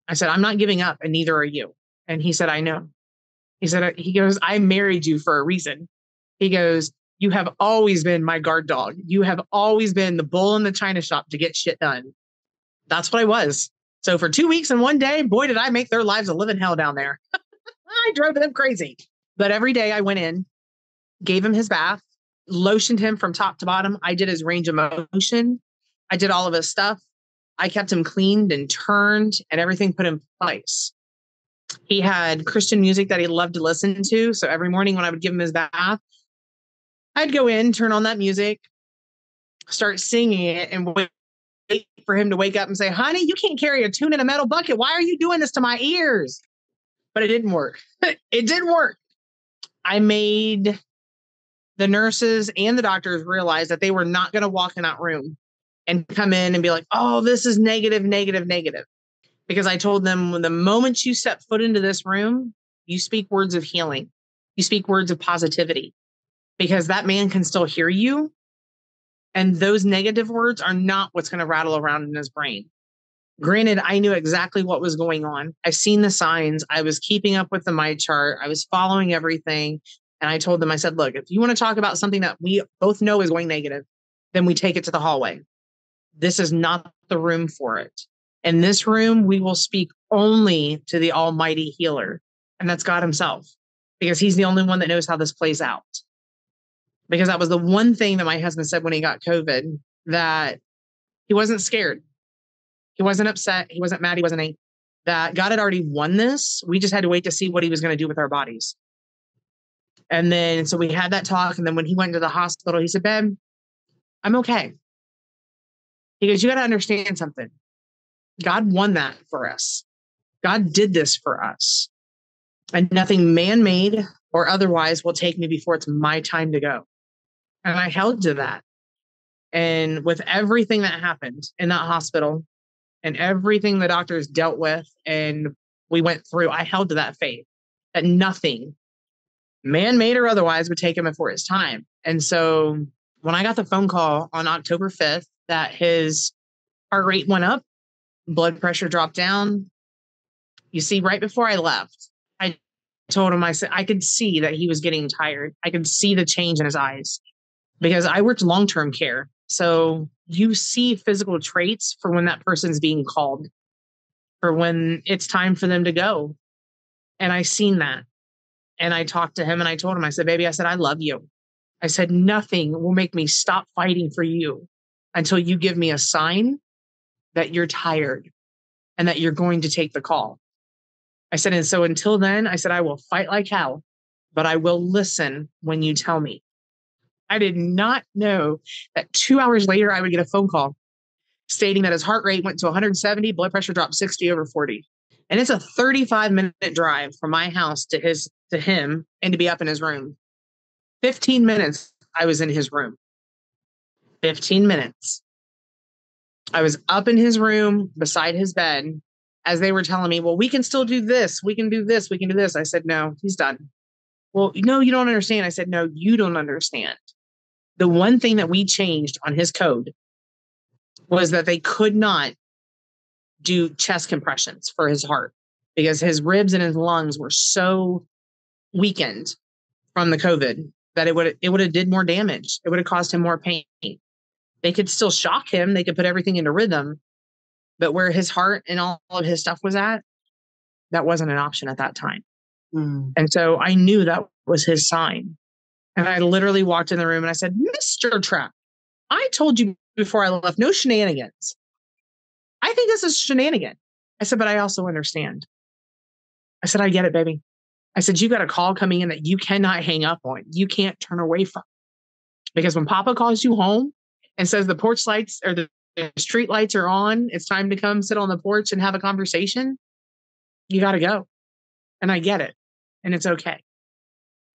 I said, I'm not giving up, and neither are you. And he said, I know. He goes, I married you for a reason. He goes, you have always been my guard dog. You have always been the bull in the china shop to get shit done. That's what I was. So for 2 weeks and one day, boy, did I make their lives a living hell down there. I drove them crazy. But every day I went in, gave him his bath, lotioned him from top to bottom. I did his range of motion. I did all of his stuff. I kept him cleaned and turned and everything put in place. He had Christian music that he loved to listen to. So every morning when I would give him his bath, I'd go in, turn on that music, start singing it, and wait for him to wake up and say, honey, you can't carry a tune in a metal bucket. Why are you doing this to my ears? But it didn't work. It didn't work. I made the nurses and the doctors realize that they were not going to walk in that room and come in and be like, oh, this is negative, negative, negative. Because I told them, when the moment you step foot into this room, you speak words of healing. You speak words of positivity, because that man can still hear you. And those negative words are not what's going to rattle around in his brain. Granted, I knew exactly what was going on. I've seen the signs. I was keeping up with the my chart. I was following everything. And I told them, I said, look, if you want to talk about something that we both know is going negative, then we take it to the hallway. This is not the room for it. In this room, we will speak only to the almighty healer. And that's God himself, because he's the only one that knows how this plays out. Because that was the one thing that my husband said when he got COVID, that he wasn't scared. He wasn't upset. He wasn't mad. He wasn't angry. That God had already won this. We just had to wait to see what he was going to do with our bodies. And then, so we had that talk. And then when he went to the hospital, he said, babe, I'm okay. He goes, you got to understand something. God won that for us. God did this for us. And nothing man-made or otherwise will take me before it's my time to go. And I held to that. And with everything that happened in that hospital and everything the doctors dealt with and we went through, I held to that faith that nothing, man-made or otherwise, would take him before his time. And so when I got the phone call on October 5th that his heart rate went up, blood pressure dropped down, you see, right before I left, I told him, I said, I could see that he was getting tired. I could see the change in his eyes, because I worked long-term care. So you see physical traits for when that person's being called, for when it's time for them to go. And I seen that. And I talked to him and I told him, I said, baby, I said, I love you. I said, nothing will make me stop fighting for you until you give me a sign that you're tired and that you're going to take the call. I said, and so until then, I said, I will fight like hell, but I will listen when you tell me. I did not know that 2 hours later, I would get a phone call stating that his heart rate went to 170, blood pressure dropped 60 over 40. And it's a 35-minute drive from my house to him and to be up in his room. 15 minutes, I was in his room. 15 minutes. I was up in his room beside his bed as they were telling me, well, we can still do this. We can do this. We can do this. I said, no, he's done. Well, no, you don't understand. I said, no, you don't understand. The one thing that we changed on his code was that they could not do chest compressions for his heart, because his ribs and his lungs were so weakened from the COVID that it would have did more damage. It would have caused him more pain. They could still shock him. They could put everything into rhythm, but where his heart and all of his stuff was at, that wasn't an option at that time. And so I knew that was his sign. And I literally walked in the room and I said, Mr. Trapp, I told you before I left, no shenanigans. I think this is shenanigan. I said, but I also understand. I said, I get it, baby. I said, you got a call coming in that you cannot hang up on. You can't turn away from. Because when Papa calls you home and says the porch lights or the street lights are on, it's time to come sit on the porch and have a conversation, you got to go. And I get it. And it's okay.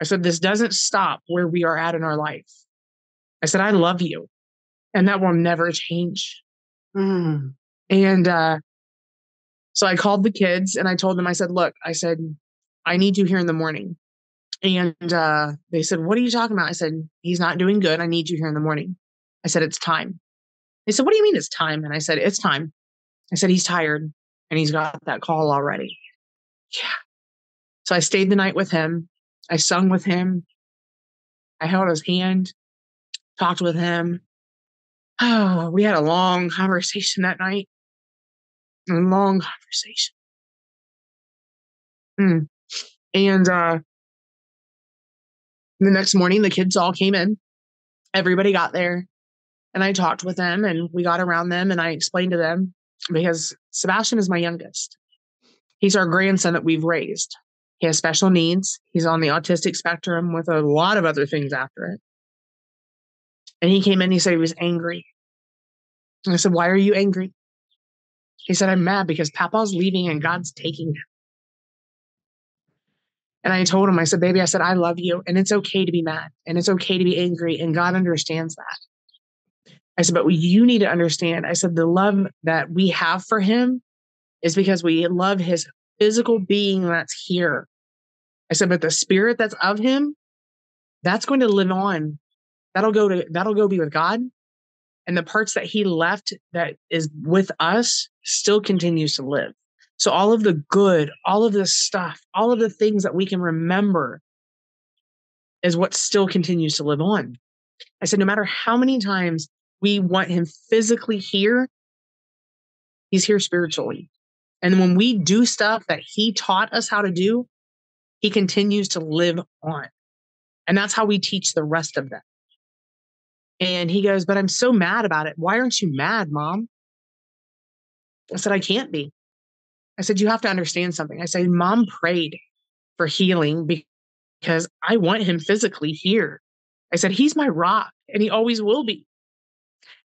I said, this doesn't stop where we are at in our life. I said, I love you. And that will never change. And so I called the kids and I told them, I said, look, I said, I need you here in the morning. And they said, what are you talking about? I said, he's not doing good. I need you here in the morning. I said, it's time. They said, what do you mean it's time? And I said, it's time. I said, he's tired. and he's got that call already. Yeah. So I stayed the night with him. I sung with him. I held his hand, talked with him. Oh, we had a long conversation that night. A long conversation. And the next morning, the kids all came in. Everybody got there. And I talked with them and we got around them and I explained to them, because Sebastian is my youngest. He's our grandson that we've raised. He has special needs. He's on the autistic spectrum with a lot of other things after it. And he came in, he said he was angry. And I said, why are you angry? He said, I'm mad because Papa's leaving and God's taking him. And I told him, I said, baby, I said, I love you. And it's okay to be mad. And it's okay to be angry. And God understands that. I said, but you need to understand. I said, the love that we have for him is because we love his physical being that's here. I said, but the spirit that's of him, that's going to live on. That'll go be with God. And the parts that he left that is with us still continues to live. So all of the good, all of the stuff, all of the things that we can remember is what still continues to live on. I said, no matter how many times we want him physically here, he's here spiritually. And when we do stuff that he taught us how to do, he continues to live on. And that's how we teach the rest of them. And he goes, but I'm so mad about it. Why aren't you mad, Mom? I said, I can't be. I said, you have to understand something. I said, Mom prayed for healing because I want him physically here. I said, he's my rock and he always will be.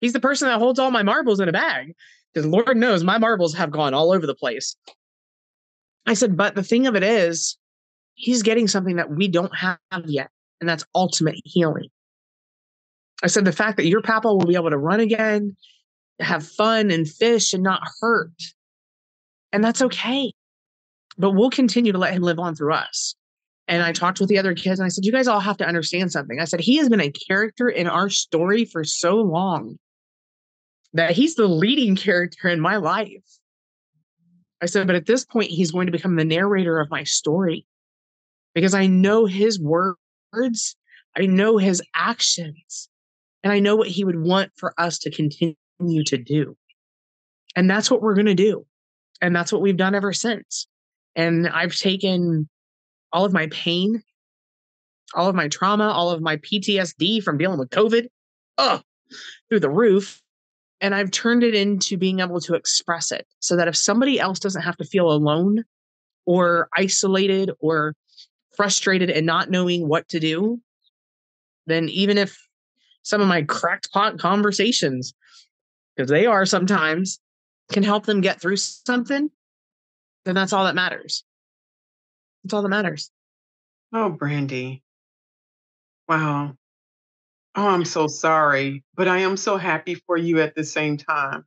He's the person that holds all my marbles in a bag, because Lord knows my marbles have gone all over the place. I said, but the thing of it is, he's getting something that we don't have yet, and that's ultimate healing. I said, the fact that your Papa will be able to run again, have fun and fish and not hurt. And that's okay. But we'll continue to let him live on through us. And I talked with the other kids and I said, you guys all have to understand something. I said, he has been a character in our story for so long that he's the leading character in my life. I said, but at this point, he's going to become the narrator of my story because I know his words, I know his actions, and I know what he would want for us to continue to do. And that's what we're going to do. And that's what we've done ever since. And I've taken all of my pain, all of my trauma, all of my PTSD from dealing with COVID, through the roof. And I've turned it into being able to express it so that if somebody else doesn't have to feel alone or isolated or frustrated and not knowing what to do, then even if some of my crackpot conversations, because they are sometimes, can help them get through something, then that's all that matters. That's all that matters. Oh, Brandy. Wow. Oh, I'm so sorry, but I am so happy for you at the same time.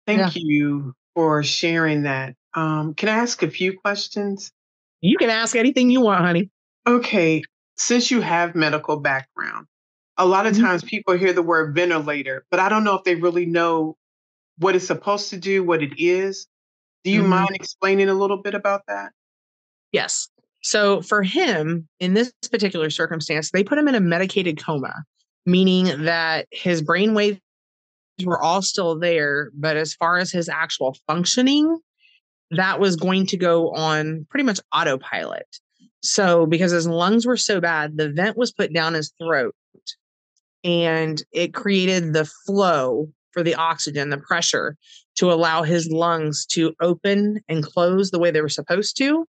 Yeah. Thank you for sharing that. Can I ask a few questions? You can ask anything you want, honey. Okay, since you have medical background, a lot of Mhm. times people hear the word ventilator, but I don't know if they really know what it's supposed to do, what it is. Do you Mhm. mind explaining a little bit about that? Yes. So for him, in this particular circumstance, they put him in a medicated coma, meaning that his brain waves were all still there, but as far as his actual functioning, that was going to go on pretty much autopilot. So because his lungs were so bad, the vent was put down his throat and it created the flow for the oxygen, the pressure to allow his lungs to open and close the way they were supposed to.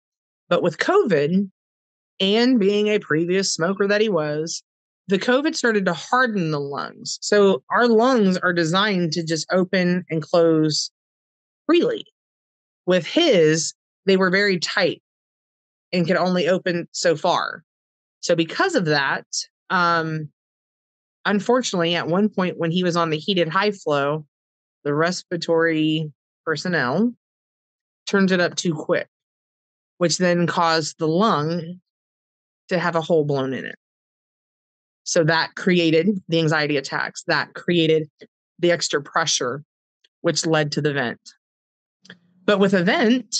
But with COVID and being a previous smoker that he was, the COVID started to harden the lungs. So our lungs are designed to just open and close freely. With his, they were very tight and could only open so far. So because of that, unfortunately, at one point when he was on the heated high flow, the respiratory personnel turned it up too quick, which then caused the lung to have a hole blown in it. So that created the anxiety attacks, that created the extra pressure, which led to the vent. But with event,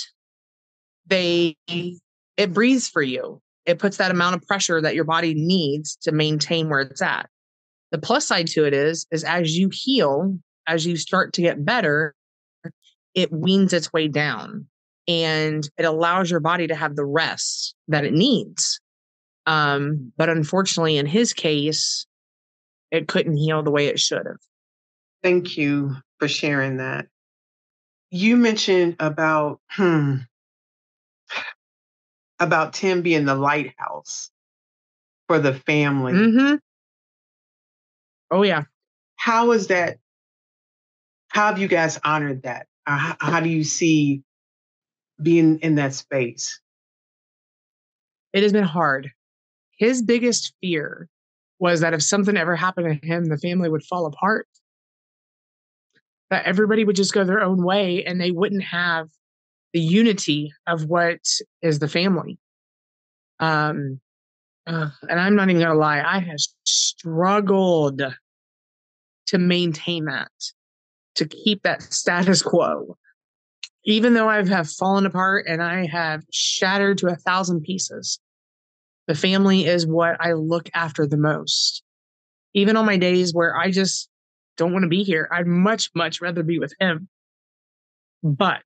it breathes for you. It puts that amount of pressure that your body needs to maintain where it's at. The plus side to it is as you heal, as you start to get better, it weans its way down and it allows your body to have the rest that it needs. But unfortunately, in his case, it couldn't heal the way it should have. Thank you for sharing that. You mentioned about Tim being the lighthouse for the family. Mm-hmm. Oh, yeah. How is that? How have you guys honored that? How do you see being in that space? It has been hard. His biggest fear was that if something ever happened to him, the family would fall apart. That everybody would just go their own way and they wouldn't have the unity of what is the family. And I'm not even going to lie, I have struggled to maintain that, to keep that status quo. Even though I have fallen apart and I have shattered to 1,000 pieces, the family is what I look after the most. Even on my days where I just don't want to be here, I'd much, much rather be with him. But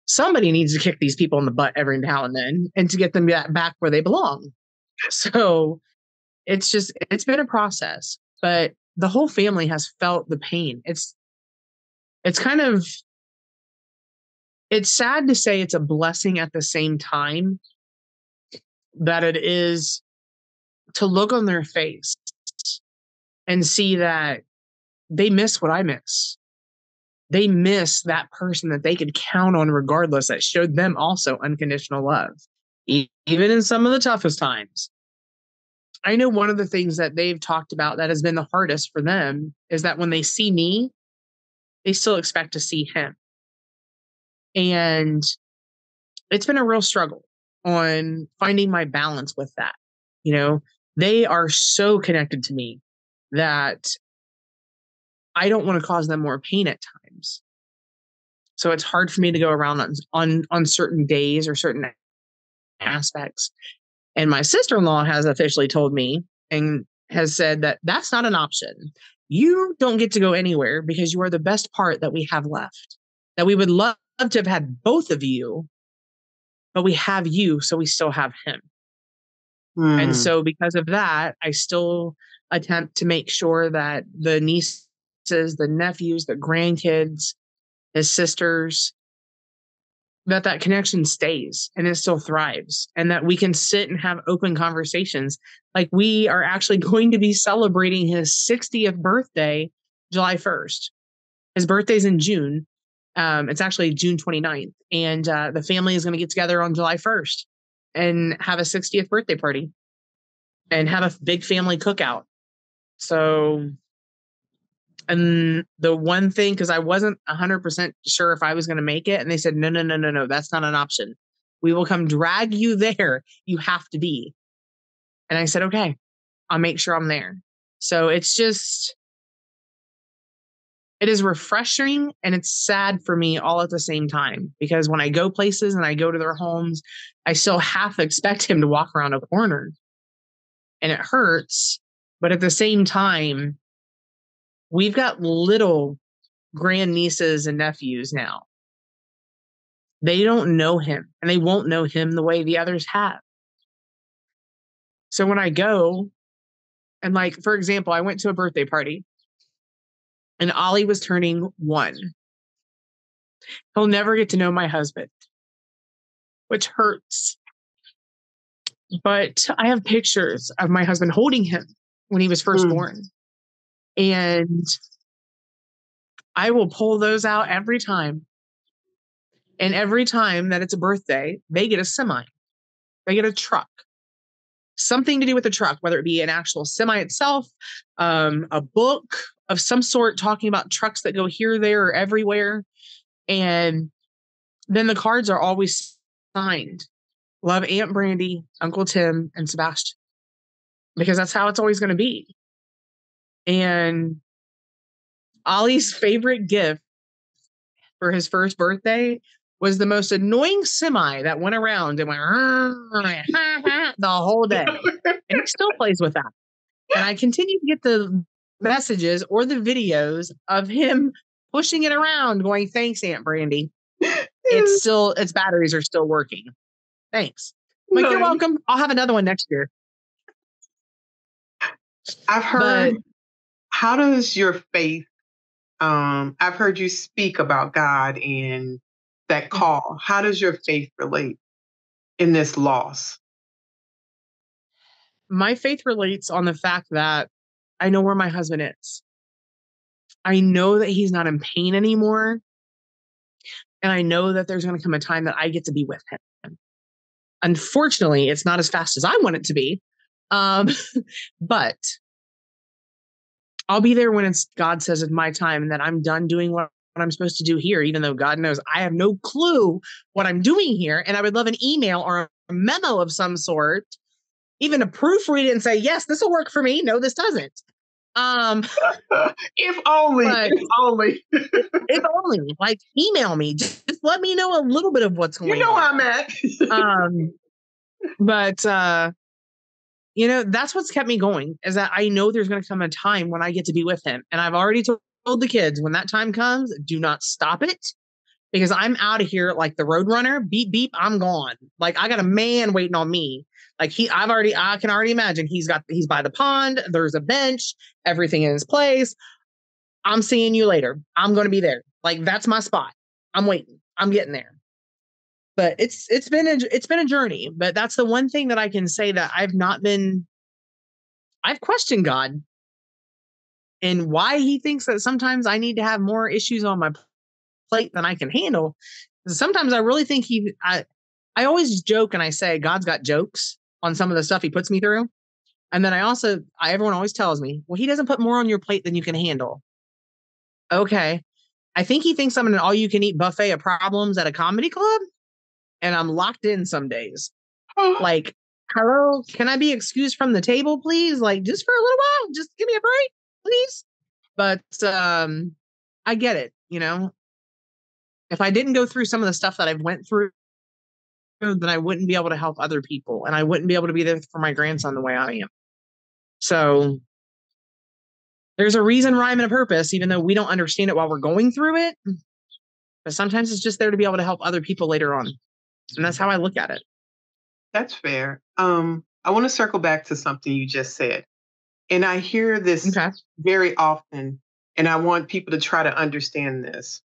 somebody needs to kick these people in the butt every now and then and to get them back where they belong. So it's been a process, but the whole family has felt the pain. It's sad to say it's a blessing at the same time that it is to look on their face and see that they miss what I miss. They miss that person that they could count on regardless, that showed them also unconditional love, even in some of the toughest times. I know one of the things that they've talked about that has been the hardest for them is that when they see me, they still expect to see him. And it's been a real struggle on finding my balance with that. You know, they are so connected to me that I don't want to cause them more pain at times. So it's hard for me to go around on certain days or certain aspects. And my sister-in-law has officially told me and has said that that's not an option. You don't get to go anywhere because you are the best part that we have left. That we would love to have had both of you, but we have you, so we still have him. And so because of that, I still attempt to make sure that the nieces, the nephews, the grandkids, his sisters, that connection stays and it still thrives, and that we can sit and have open conversations. Like, we are actually going to be celebrating his 60th birthday, July 1st. His birthday's in June. It's actually June 29th. And the family is going to get together on July 1st and have a 60th birthday party and have a big family cookout. So, and the one thing, because I wasn't 100% sure if I was going to make it, and they said, no, that's not an option. We will come drag you there. You have to be. And I said, okay, I'll make sure I'm there. So it is refreshing and it's sad for me all at the same time, because when I go places and I go to their homes, I still half expect him to walk around a corner, and it hurts. But at the same time, we've got little grandnieces and nephews now. They don't know him, and they won't know him the way the others have. So when I go, and like, for example, I went to a birthday party and Ollie was turning 1. He'll never get to know my husband, which hurts. But I have pictures of my husband holding him when he was first born. And I will pull those out every time. And every time that it's a birthday, they get a semi. They get a truck. Something to do with the truck, whether it be an actual semi itself, a book of some sort talking about trucks that go here, there, or everywhere. And then the cards are always signed. Love, Aunt Brandy, Uncle Tim, and Sebastian. Because that's how it's always going to be. And Ollie's favorite gift for his first birthday was the most annoying semi that went around and went the whole day. And he still plays with that. And I continue to get the messages or the videos of him pushing it around, going, "Thanks, Aunt Brandy. Its batteries are still working. Thanks." I'm like, "You're welcome. I'll have another one next year." I've heard, how does your faith, I've heard you speak about God and that call. How does your faith relate in this loss? My faith relates on the fact that I know where my husband is. I know that he's not in pain anymore. And I know that there's going to come a time that I get to be with him. Unfortunately, it's not as fast as I want it to be. But I'll be there when God says it's my time and that I'm done doing what I'm supposed to do here, even though God knows I have no clue what I'm doing here. And I would love an email or a memo of some sort, even to proofread it and say, yes, this will work for me. No, this doesn't. If only, if only, like, email me, just let me know a little bit of what's going on. You know where I'm at. But that's what's kept me going, is that I know there's going to come a time when I get to be with him. And I've already told the kids, when that time comes, do not stop it, because I'm out of here like the Roadrunner. Beep, beep, I'm gone. Like, I got a man waiting on me. Like, I can already imagine he's by the pond. There's a bench, everything in his place. I'm seeing you later. I'm going to be there. Like, that's my spot. I'm waiting. I'm getting there. But it's been a journey. But that's the one thing that I can say that I've questioned God and why he thinks that sometimes I need to have more issues on my plate than I can handle. Sometimes I really think I always joke and I say God's got jokes on some of the stuff he puts me through. And then everyone always tells me, well, he doesn't put more on your plate than you can handle. Okay. I think he thinks I'm an all-you-can-eat buffet of problems at a comedy club, and I'm locked in some days. Like, hello, can I be excused from the table, please? Like, just for a little while, just give me a break, please. But I get it. If I didn't go through some of the stuff that I've went through, then I wouldn't be able to help other people, and I wouldn't be able to be there for my grandson the way I am. So there's a reason, rhyme, and a purpose, even though we don't understand it while we're going through it. But sometimes it's just there to be able to help other people later on. And that's how I look at it. That's fair. I want to circle back to something you just said. And I hear this very often, and I want people to try to understand this.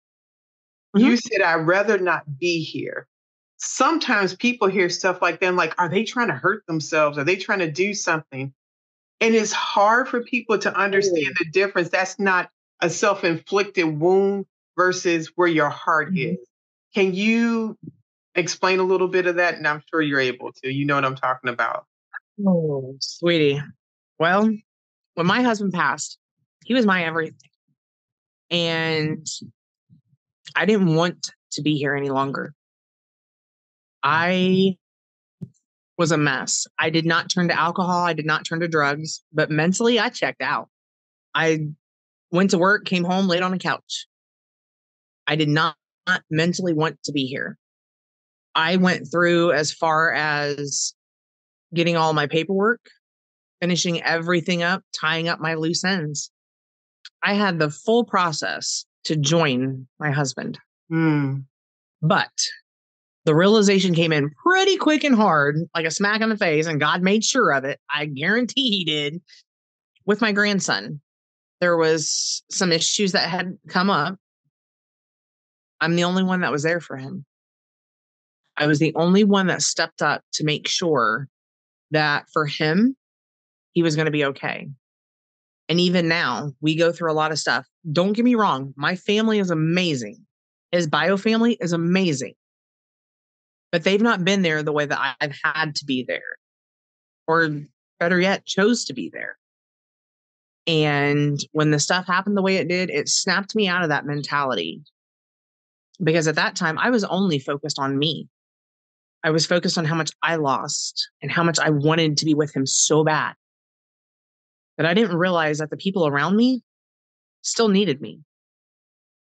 Mm-hmm. You said, I'd rather not be here. Sometimes people hear stuff like that, like, are they trying to hurt themselves? Are they trying to do something? And it's hard for people to understand the difference. That's not a self-inflicted wound versus where your heart is. Can you explain a little bit of that? And I'm sure you're able to. You know what I'm talking about. Oh, sweetie. Well, when my husband passed, he was my everything. And I didn't want to be here any longer. I was a mess. I did not turn to alcohol. I did not turn to drugs. But mentally, I checked out. I went to work, came home, laid on a couch. I did not mentally want to be here. I went through as far as getting all my paperwork, finishing everything up, tying up my loose ends. I had the full process to join my husband. But the realization came in pretty quick and hard, like a smack in the face, and God made sure of it. I guarantee he did. With my grandson, there was some issues that had come up. I'm the only one that was there for him. I was the only one that stepped up to make sure that for him, he was going to be okay. And even now, we go through a lot of stuff. Don't get me wrong. My family is amazing. His bio family is amazing. But they've not been there the way that I've had to be there. Or better yet, chose to be there. And when the stuff happened the way it did, it snapped me out of that mentality. Because at that time, I was only focused on me. I was focused on how much I lost and how much I wanted to be with him so bad. That I didn't realize that the people around me still needed me.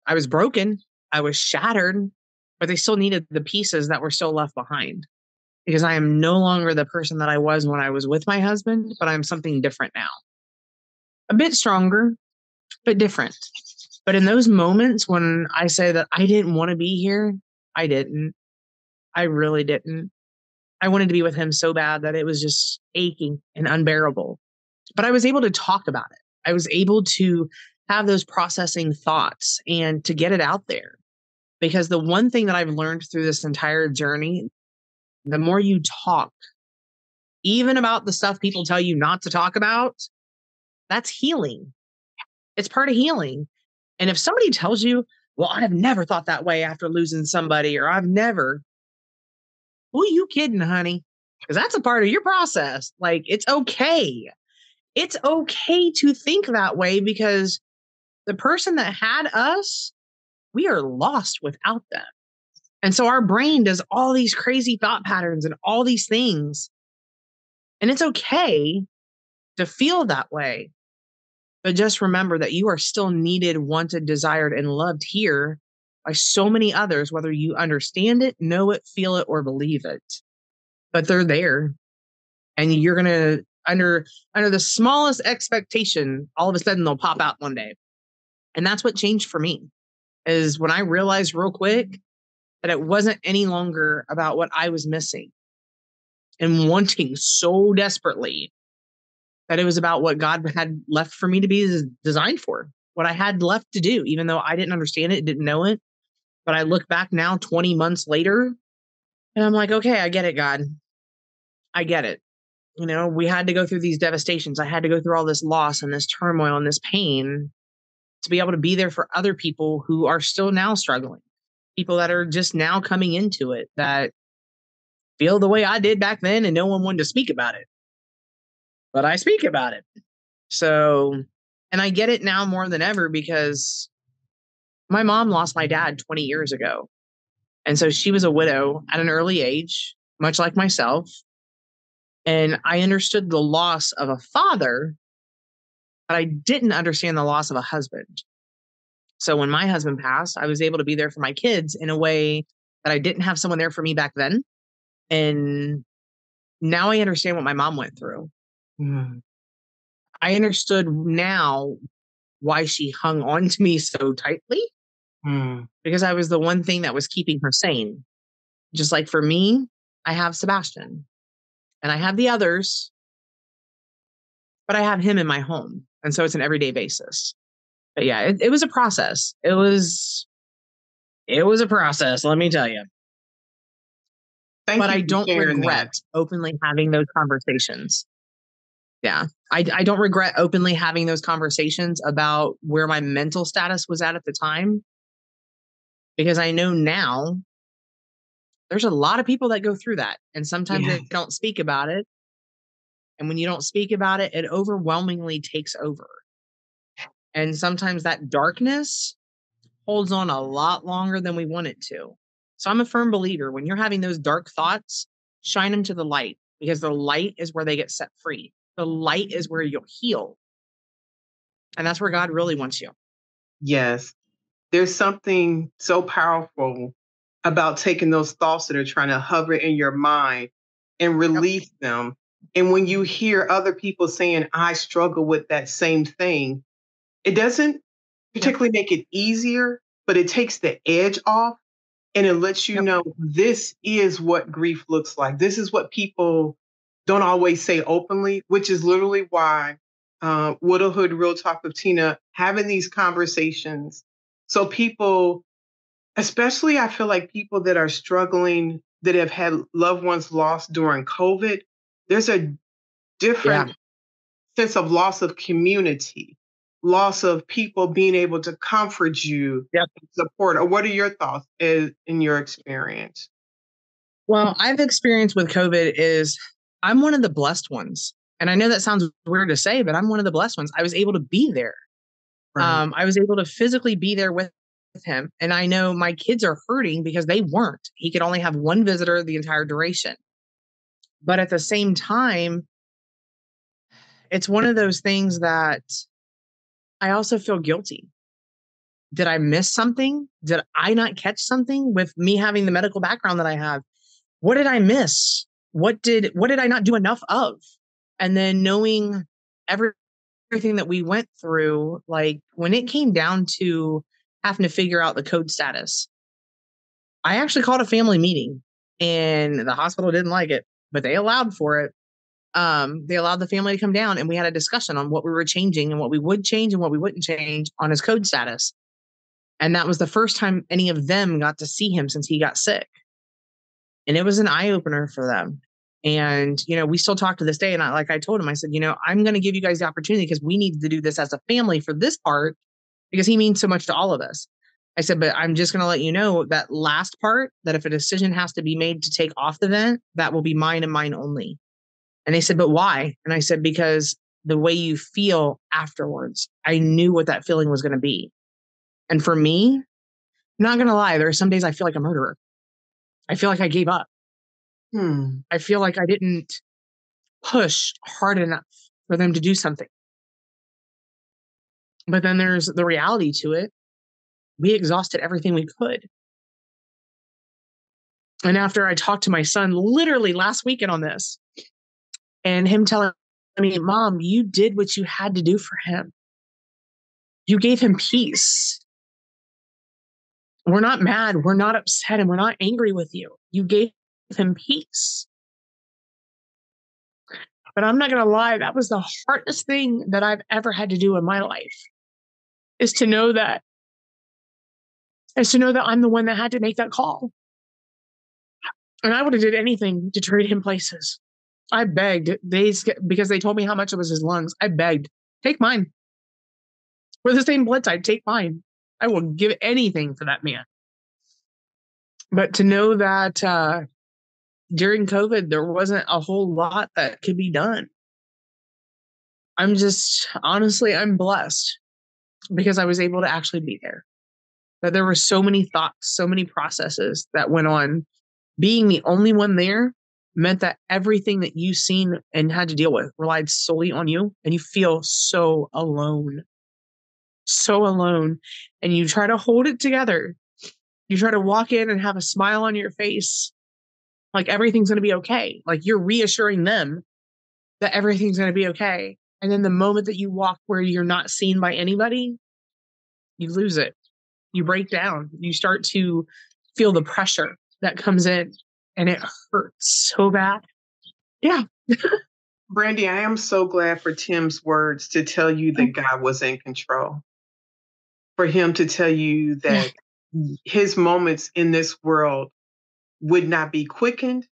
I was broken. I was shattered, but they still needed the pieces that were still left behind because I am no longer the person that I was when I was with my husband, but I'm something different now. A bit stronger, but different. But in those moments when I say that I didn't want to be here, I didn't. I really didn't. I wanted to be with him so bad that it was just aching and unbearable. But I was able to talk about it. I was able to have those processing thoughts and to get it out there. Because the one thing that I've learned through this entire journey, the more you talk, even about the stuff people tell you not to talk about, that's healing. It's part of healing. And if somebody tells you, well, I've never thought that way after losing somebody, or I've never, who are you kidding, honey? Because that's a part of your process. Like, it's okay. It's okay to think that way because the person that had us, we are lost without them. And so our brain does all these crazy thought patterns and all these things. And it's okay to feel that way. But just remember that you are still needed, wanted, desired, and loved here by so many others, whether you understand it, know it, feel it, or believe it. But they're there. And you're gonna under the smallest expectation, all of a sudden they'll pop out one day. And that's what changed for me, is when I realized real quick that it wasn't any longer about what I was missing and wanting so desperately, that it was about what God had left for me to be designed for, what I had left to do, even though I didn't understand it, didn't know it. But I look back now 20 months later and I'm like, okay, I get it, God. I get it. You know, we had to go through these devastations. I had to go through all this loss and this turmoil and this pain to be able to be there for other people who are still now struggling, people that are just now coming into it, that feel the way I did back then and no one wanted to speak about it. But I speak about it. So, and I get it now more than ever because my mom lost my dad 20 years ago. And so she was a widow at an early age, much like myself. And I understood the loss of a father, but I didn't understand the loss of a husband. So when my husband passed, I was able to be there for my kids in a way that I didn't have someone there for me back then. And now I understand what my mom went through. Mm. I understood now why she hung on to me so tightly, because I was the one thing that was keeping her sane. Just like for me, I have Sebastian and I have the others, but I have him in my home. And so it's an everyday basis. But yeah, it was a process. It was a process, let me tell you. Thank But you I for don't sharing regret that. openly having those conversations. Yeah. I don't regret openly having those conversations about where my mental status was at the time, because I know now there's a lot of people that go through that. And sometimes Yeah. they don't speak about it. And when you don't speak about it, it overwhelmingly takes over. And sometimes that darkness holds on a lot longer than we want it to. So I'm a firm believer when you're having those dark thoughts, shine them to the light, because the light is where they get set free. The light is where you'll heal. And that's where God really wants you. Yes. There's something so powerful about taking those thoughts that are trying to hover in your mind and Yep. release them. And when you hear other people saying, I struggle with that same thing, it doesn't Yep. particularly make it easier, but it takes the edge off and it lets you Yep. know this is what grief looks like. This is what people don't always say openly, which is literally why Widowhood Real Talk with Tina having these conversations. So people, especially I feel like people that are struggling, that have had loved ones lost during COVID, there's a Yeah. different sense of loss of community, loss of people being able to comfort you, Yep. support. Or what are your thoughts in your experience? Well, I've experienced with COVID is I'm one of the blessed ones. And I know that sounds weird to say, but I'm one of the blessed ones. I was able to be there. Right. I was able to physically be there with him. And I know my kids are hurting because they weren't. He could only have one visitor the entire duration. But at the same time, it's one of those things that I also feel guilty Did I miss something? Did I not catch something with me having the medical background that I have? What did I miss? What did I not do enough of? And then knowing everything that we went through, like when it came down to having to figure out the code status, I actually called a family meeting and the hospital didn't like it, but they allowed for it. They allowed the family to come down and we had a discussion on what we were changing and what we would change and what we wouldn't change on his code status. And that was the first time any of them got to see him since he got sick. And it was an eye opener for them. And, we still talk to this day. And I told him, I said, I'm going to give you guys the opportunity because we need to do this as a family for this part because he means so much to all of us. I said, but I'm just going to let you know that last part, that if a decision has to be made to take off the vent, that will be mine and mine only. And they said, but why? And I said, because the way you feel afterwards, I knew what that feeling was going to be. And for me, not going to lie, there are some days I feel like a murderer. I feel like I gave up. I feel like I didn't push hard enough for them to do something. But then there's the reality to it. We exhausted everything we could. And after I talked to my son literally last weekend on this, and him telling me, Mom, you did what you had to do for him. You gave him peace. We're not mad. We're not upset. And we're not angry with you. You gave him peace. But I'm not going to lie. That was the hardest thing that I've ever had to do in my life is to know that I'm the one that had to make that call. And I would have did anything to trade him places. I begged because they told me how much it was his lungs. I begged, take mine. We're the same blood type. Take mine. I will give anything for that man. But to know that during COVID, there wasn't a whole lot that could be done. I'm blessed because I was able to actually be there. That there were so many thoughts, so many processes that went on. Being the only one there meant that everything that you've seen and had to deal with relied solely on you, and you feel so alone. So alone. And you try to hold it together. You try to walk in and have a smile on your face, like everything's going to be okay. Like you're reassuring them that everything's going to be okay. And then the moment that you walk where you're not seen by anybody, you lose it. You break down. You start to feel the pressure that comes in and it hurts so bad. Yeah. Brandy, I am so glad for Tim's words to tell you that God was in control. For him to tell you that his moments in this world would not be quickened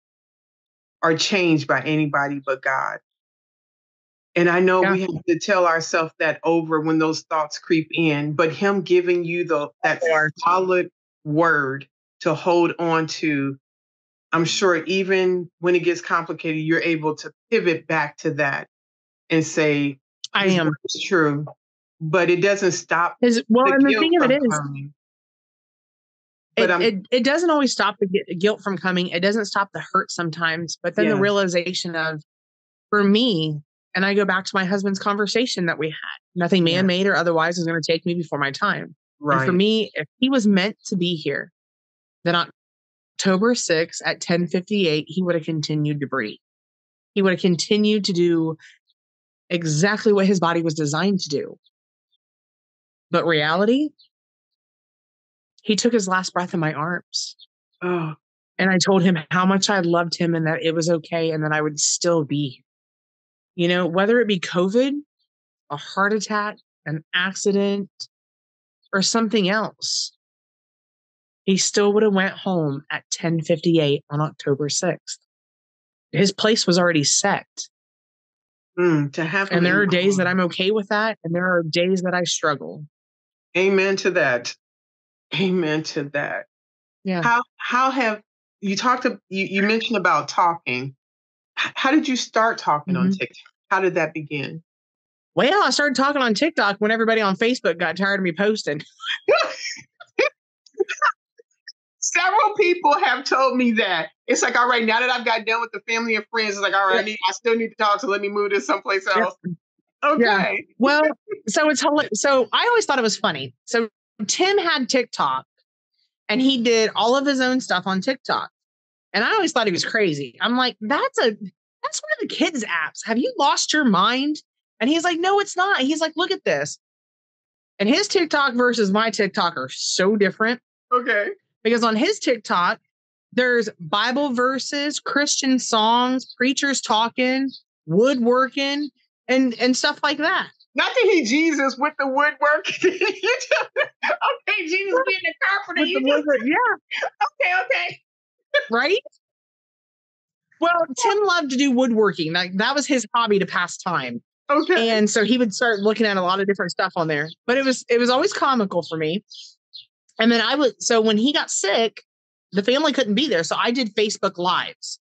or changed by anybody but God. And I know we have to tell ourselves that over when those thoughts creep in, but him giving you that solid word to hold on to, I'm sure even when it gets complicated, you're able to pivot back to that and say, it's true, but it doesn't stop and the thing of it is, coming. It doesn't always stop the guilt from coming. It doesn't stop the hurt sometimes, but then the realization of, for me, and I go back to my husband's conversation that we had, nothing man-made or otherwise is going to take me before my time. Right. And for me, if he was meant to be here, then October 6th at 10:58, he would have continued to breathe. He would have continued to do exactly what his body was designed to do. But reality, he took his last breath in my arms. Oh. And I told him how much I loved him and that it was okay and that I would still be. Whether it be COVID, a heart attack, an accident, or something else, he still would have went home at 10:58 on October 6th. His place was already set. To have him, and there are days that I'm okay with that, and there are days that I struggle. Amen to that. Amen to that. Yeah. How have you talked to you mentioned about talking? How did you start talking on TikTok? How did that begin? Well, I started talking on TikTok when everybody on Facebook got tired of me posting. Several people have told me that. It's like, all right, now that I've got done with the family and friends, it's like, all right, I still need to talk, so let me move to someplace else. Okay. Yeah. Well, so it's hilarious. So I always thought it was funny. So Tim had TikTok and he did all of his own stuff on TikTok. And I always thought he was crazy. I'm like, that's one of the kids' apps. Have you lost your mind? And he's like, no, it's not. He's like, look at this. And his TikTok versus my TikTok are so different. Okay. Because on his TikTok, there's Bible verses, Christian songs, preachers talking, woodworking, and stuff like that. Not that he Jesus with the woodwork. Okay, Jesus being the carpenter. Yeah. Okay. Right? Well, Tim loved to do woodworking. Like that was his hobby to pass time. Okay. And so he would start looking at a lot of different stuff on there. But it was always comical for me. And then so when he got sick, the family couldn't be there. So I did Facebook Lives.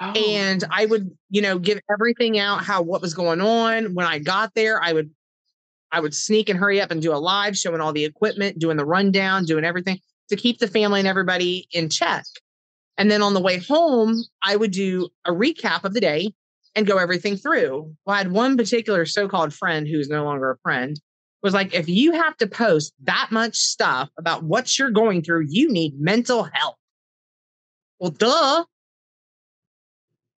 Oh. And I would, give everything out, what was going on. When I got there, I would sneak and hurry up and do a live showing all the equipment, doing the rundown, doing everything to keep the family and everybody in check. And then on the way home, I would do a recap of the day and go everything through. Well, I had one particular so-called friend who's no longer a friend, was like, if you have to post that much stuff about what you're going through, you need mental health. Well, duh.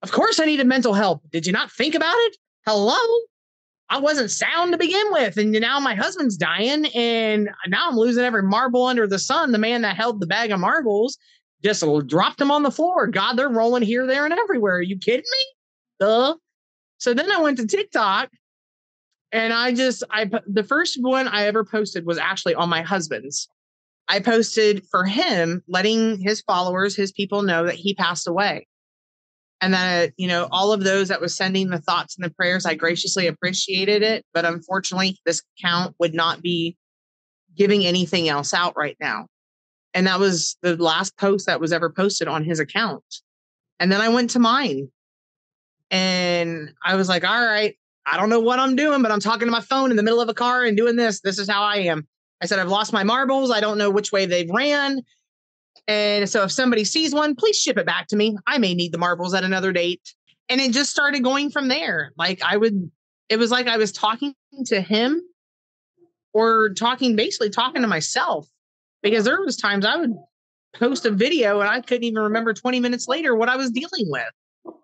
Of course I needed mental health. Did you not think about it? Hello? I wasn't sound to begin with. And now my husband's dying. And now I'm losing every marble under the sun. The man that held the bag of marbles just dropped them on the floor. God, they're rolling here, there, and everywhere. Are you kidding me? Duh. So then I went to TikTok. And the first one I ever posted was actually on my husband's. I posted for him, letting his followers, his people know that he passed away. And that, all of those that was sending the thoughts and the prayers, I graciously appreciated it. But unfortunately, this account would not be giving anything else out right now. And that was the last post that was ever posted on his account. And then I went to mine. And I was like, all right, I don't know what I'm doing, but I'm talking to my phone in the middle of a car and doing this. This is how I am. I said, I've lost my marbles. I don't know which way they've ran. And so if somebody sees one, please ship it back to me. I may need the marbles at another date. And it just started going from there. It was like I was talking to him or talking to myself, because there was times I would post a video and I couldn't even remember 20 minutes later what I was dealing with.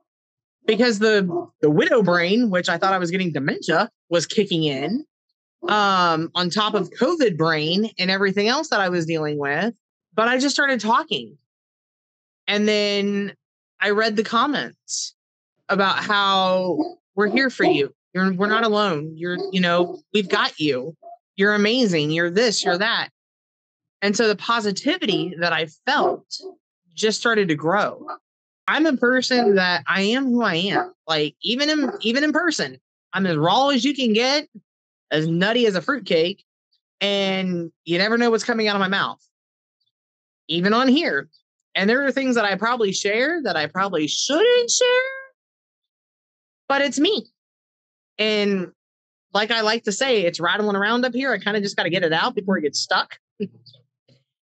Because the widow brain, which I thought I was getting dementia, was kicking in on top of COVID brain and everything else that I was dealing with. But I just started talking. And then I read the comments about how we're here for you. We're not alone. We've got you. You're amazing. You're this, you're that. And so the positivity that I felt just started to grow. I'm a person that I am who I am. Like even in person, I'm as raw as you can get, as nutty as a fruitcake, and you never know what's coming out of my mouth. Even on here. And there are things that I probably share that I probably shouldn't share, but it's me. And like I like to say, it's rattling around up here. I kind of just got to get it out before it gets stuck.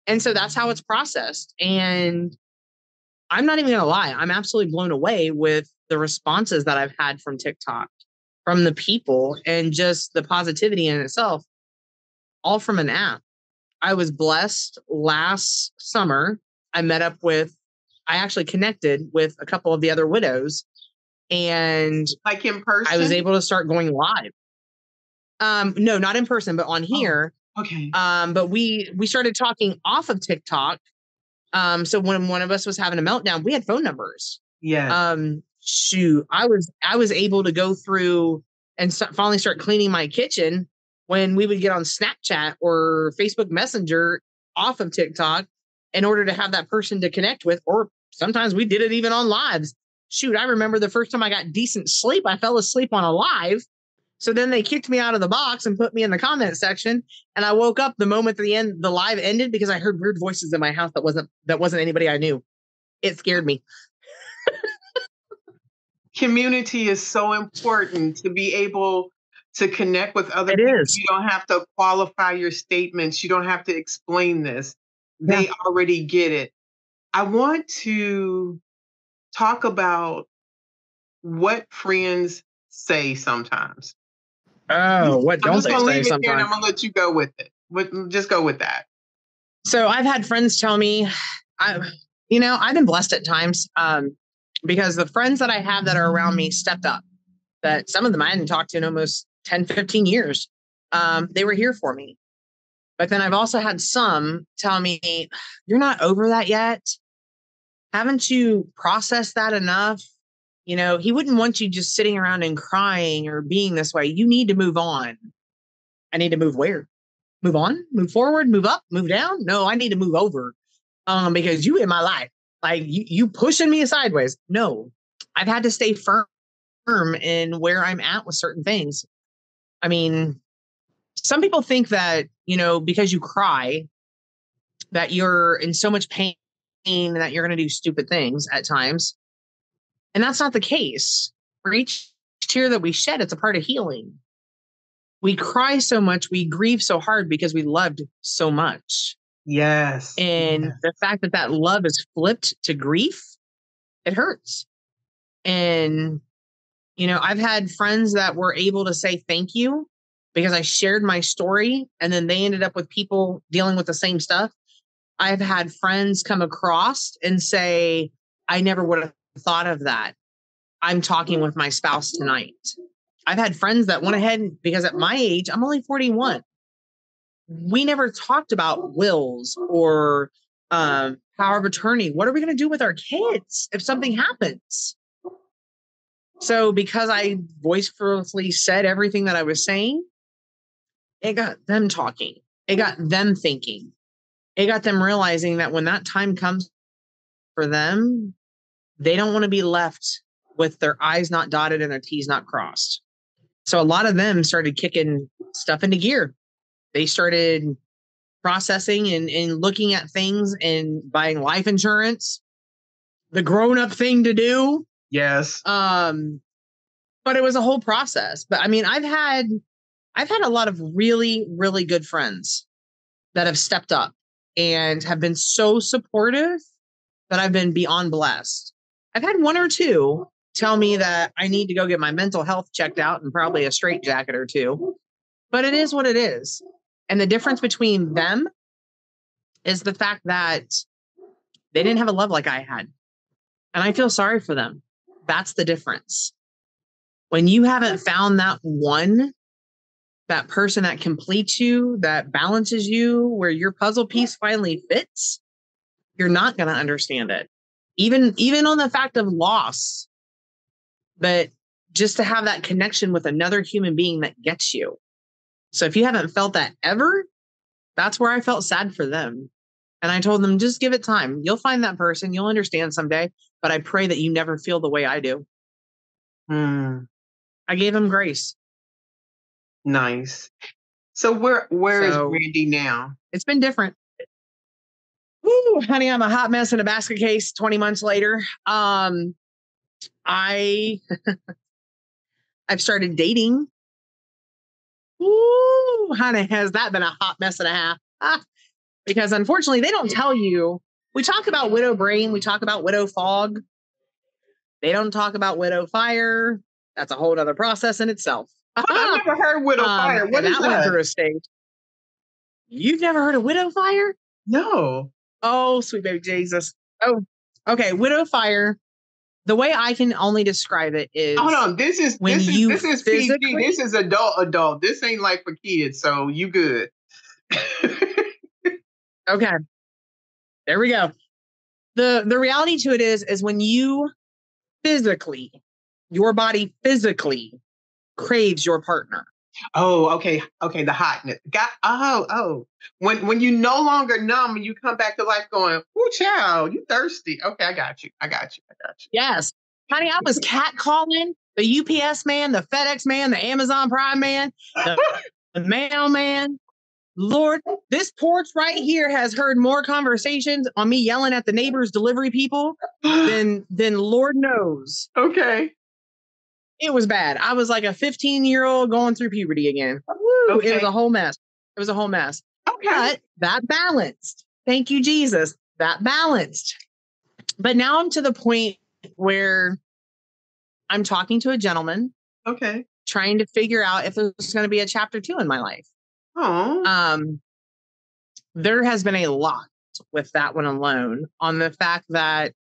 And so that's how it's processed. And I'm not even going to lie. I'm absolutely blown away with the responses that I've had from TikTok, from the people, and just the positivity in itself, all from an app. I was blessed last summer. I actually connected with a couple of the other widows, and like in person, I was able to start going live. No, not in person, but on here. Oh, okay. But we started talking off of TikTok. So when one of us was having a meltdown, we had phone numbers. Yeah. Shoot, I was able to go through and finally start cleaning my kitchen when we would get on Snapchat or Facebook Messenger off of TikTok in order to have that person to connect with. Or sometimes we did it even on lives. Shoot, I remember the first time I got decent sleep, I fell asleep on a live. So then they kicked me out of the box and put me in the comment section. And I woke up the moment the live ended because I heard weird voices in my house that wasn't anybody I knew. It scared me. Community is so important, to be able to connect with other people. You don't have to qualify your statements. You don't have to explain this. Yeah. They already get it. I want to talk about what friends say sometimes. Oh, what don't they say sometimes? I'm going to let you go with it. Just go with that. So I've had friends tell me, I've been blessed at times because the friends that I have that are around me stepped up. That some of them I hadn't talked to in almost 10, 15 years. They were here for me. But then I've also had some tell me, you're not over that yet. Haven't you processed that enough? He wouldn't want you just sitting around and crying or being this way. You need to move on. I need to move where? Move on, move forward, move up, move down. No, I need to move over because you in my life, like you pushing me sideways. No, I've had to stay firm in where I'm at with certain things. I mean, some people think that, because you cry, that you're in so much pain that you're going to do stupid things at times. And that's not the case. For each tear that we shed, it's a part of healing. We cry so much, we grieve so hard because we loved so much. Yes. And the fact that love is flipped to grief, it hurts. And, I've had friends that were able to say thank you because I shared my story and then they ended up with people dealing with the same stuff. I've had friends come across and say, I never would have thought of that. I'm talking with my spouse tonight. I've had friends that went ahead because at my age, I'm only 41. We never talked about wills or power of attorney. What are we going to do with our kids if something happens? So because I voicefully said everything that I was saying, it got them talking. It got them thinking. It got them realizing that when that time comes for them, they don't want to be left with their I's not dotted and their T's not crossed. So a lot of them started kicking stuff into gear. They started processing and looking at things and buying life insurance, the grown-up thing to do. Yes. But it was a whole process. But I mean, I've had a lot of really, really good friends that have stepped up and have been so supportive that I've been beyond blessed. I've had one or two tell me that I need to go get my mental health checked out and probably a straitjacket or two. But it is what it is. And the difference between them is the fact that they didn't have a love like I had. And I feel sorry for them. That's the difference. When you haven't found that one, that person that completes you, that balances you, where your puzzle piece finally fits, you're not going to understand it. Even on the fact of loss, but just to have that connection with another human being that gets you. So if you haven't felt that ever, that's where I felt sad for them. And I told them, just give it time. You'll find that person. You'll understand someday. But I pray that you never feel the way I do. I gave them grace. Nice. So where is Brandy now? It's been different. Woo, honey, I'm a hot mess in a basket case 20 months later. I've started dating. Ooh, honey, has that been a hot mess and a half? Because unfortunately, they don't tell you. We talk about widow brain. We talk about widow fog. They don't talk about widow fire. That's a whole other process in itself. I've never heard widow fire. What is that? Went through a stage. You've never heard of widow fire? No. Oh, sweet baby Jesus. Oh, okay. Widow fire. The way I can only describe it is. Hold on. This is PG. This is adult. This ain't like for kids. So you good. Okay. There we go. The reality to it is when you physically, your body physically craves your partner. Oh, okay. Okay. The hotness. When you no longer numb and you come back to life going, ooh, child, you thirsty. Okay, I got you. Yes. Honey, I was catcalling the UPS man, the FedEx man, the Amazon Prime man, the mailman. Lord, this porch right here has heard more conversations on me yelling at the neighbors' delivery people than Lord knows. Okay. It was bad. I was like a 15-year-old going through puberty again. Woo, okay. It was a whole mess. Okay. But that balanced. Thank you, Jesus. That balanced. But now I'm to the point where I'm talking to a gentleman. Okay. Trying to figure out if there's going to be a chapter 2 in my life. Oh. there has been a lot with that one alone, on the fact that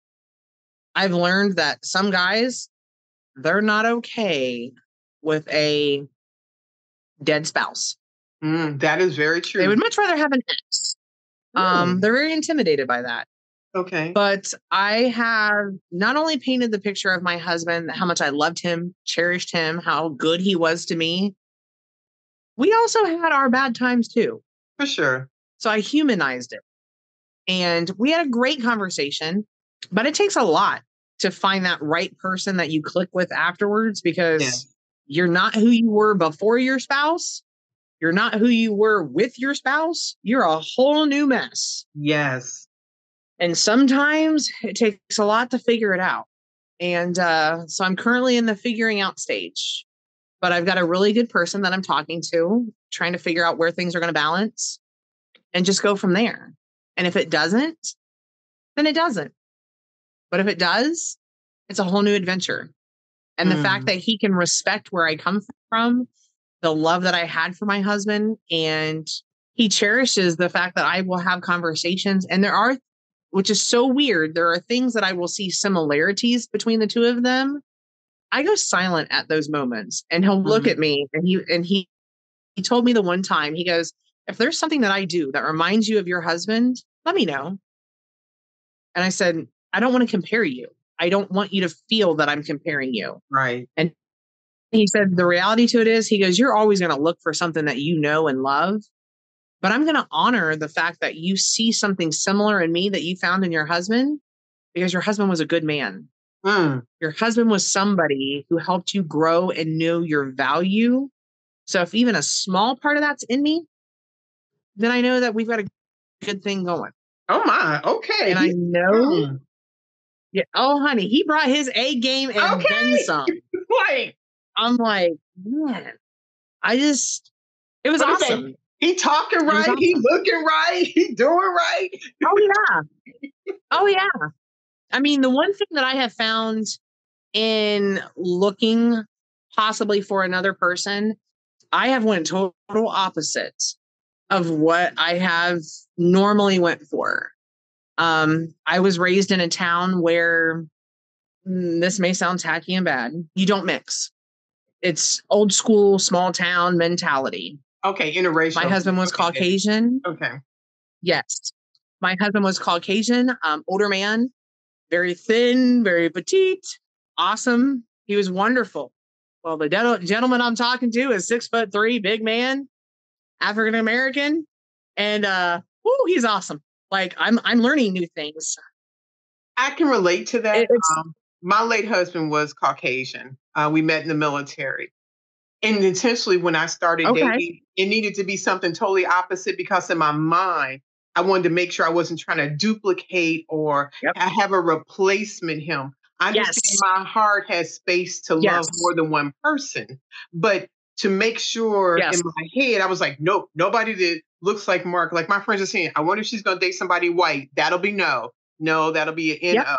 I've learned that some guys, they're not okay with a dead spouse. That is very They true. would much rather have an ex. They're very intimidated by that. Okay. But I have not only painted the picture of my husband, how much I loved him, cherished him, how good he was to me. We also had our bad times too. For sure. So I humanized it. And we had a great conversation, but it takes a lot to find that right person that you click with afterwards, because you're not who you were before your spouse. You're not who you were with your spouse. You're a whole new mess. Yes. And sometimes it takes a lot to figure it out. And so I'm currently in the figuring out stage, but I've got a really good person that I'm talking to, trying to figure out where things are going to balance and just go from there. And if it doesn't, then it doesn't. But if it does, it's a whole new adventure. And the fact that he can respect where I come from, the love that I had for my husband, and he cherishes the fact that I will have conversations. And there are, which is so weird, there are things that I will see similarities between the two of them. I go silent at those moments, and he'll look at me, and he told me the one time, he goes, if there's something that I do that reminds you of your husband, let me know. And I said, I don't want to compare you. I don't want you to feel that I'm comparing you. Right. And he said, the reality to it is, he goes, you're always going to look for something that you know and love, but I'm going to honor the fact that you see something similar in me that you found in your husband, because your husband was a good man. Your husband was somebody who helped you grow and know your value. So if even a small part of that's in me, then I know that we've got a good thing going. Oh my, okay. And I know, yeah. Oh, honey, he brought his A game and then some. Like, I'm like, man, it was awesome. He talking right, awesome. He looking right, he doing right. Oh yeah. I mean, the one thing that I have found in looking possibly for another person, I have went total opposite of what I have normally went for. I was raised in a town where, this may sound tacky and bad, you don't mix. It's old school, small town mentality. Okay, interracial. My husband was Caucasian. Okay. Yes. My husband was Caucasian, older man, very thin, very petite, awesome. He was wonderful. Well, the gentleman I'm talking to is 6'3", big man, African American, and he's awesome. Like I'm learning new things. I can relate to that. My late husband was Caucasian. We met in the military. And intentionally, when I started dating, it needed to be something totally opposite, because in my mind, I wanted to make sure I wasn't trying to duplicate or have a replacement him. I understand my heart has space to love more than one person. But to make sure in my head, I was like, nope, nobody that looks like Mark. Like my friends are saying, I wonder if she's going to date somebody white. That'll be no. No, that'll be an NO.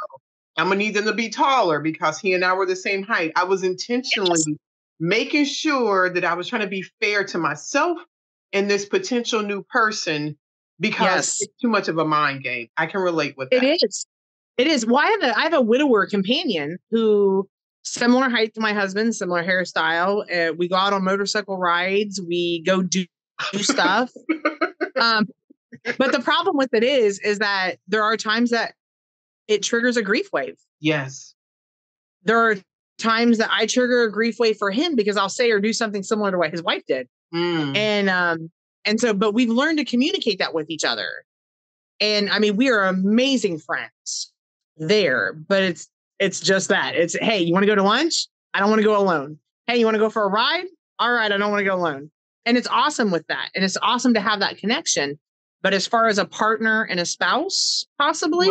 I'm going to need them to be taller because he and I were the same height. I was intentionally making sure that I was trying to be fair to myself and this potential new person, because it's too much of a mind game. I can relate with that. It is. Well, I have a widower companion who, similar height to my husband, similar hairstyle. We go out on motorcycle rides. We go do stuff. But the problem with it is that there are times that it triggers a grief wave. Yes. There are times that I trigger a grief wave for him because I'll say or do something similar to what his wife did. And so, but we've learned to communicate that with each other. And I mean, we are amazing friends there, but it's just that. It's, hey, you want to go to lunch? I don't want to go alone. Hey, you want to go for a ride? All right, I don't want to go alone. And it's awesome with that. And it's awesome to have that connection. But as far as a partner and a spouse, possibly,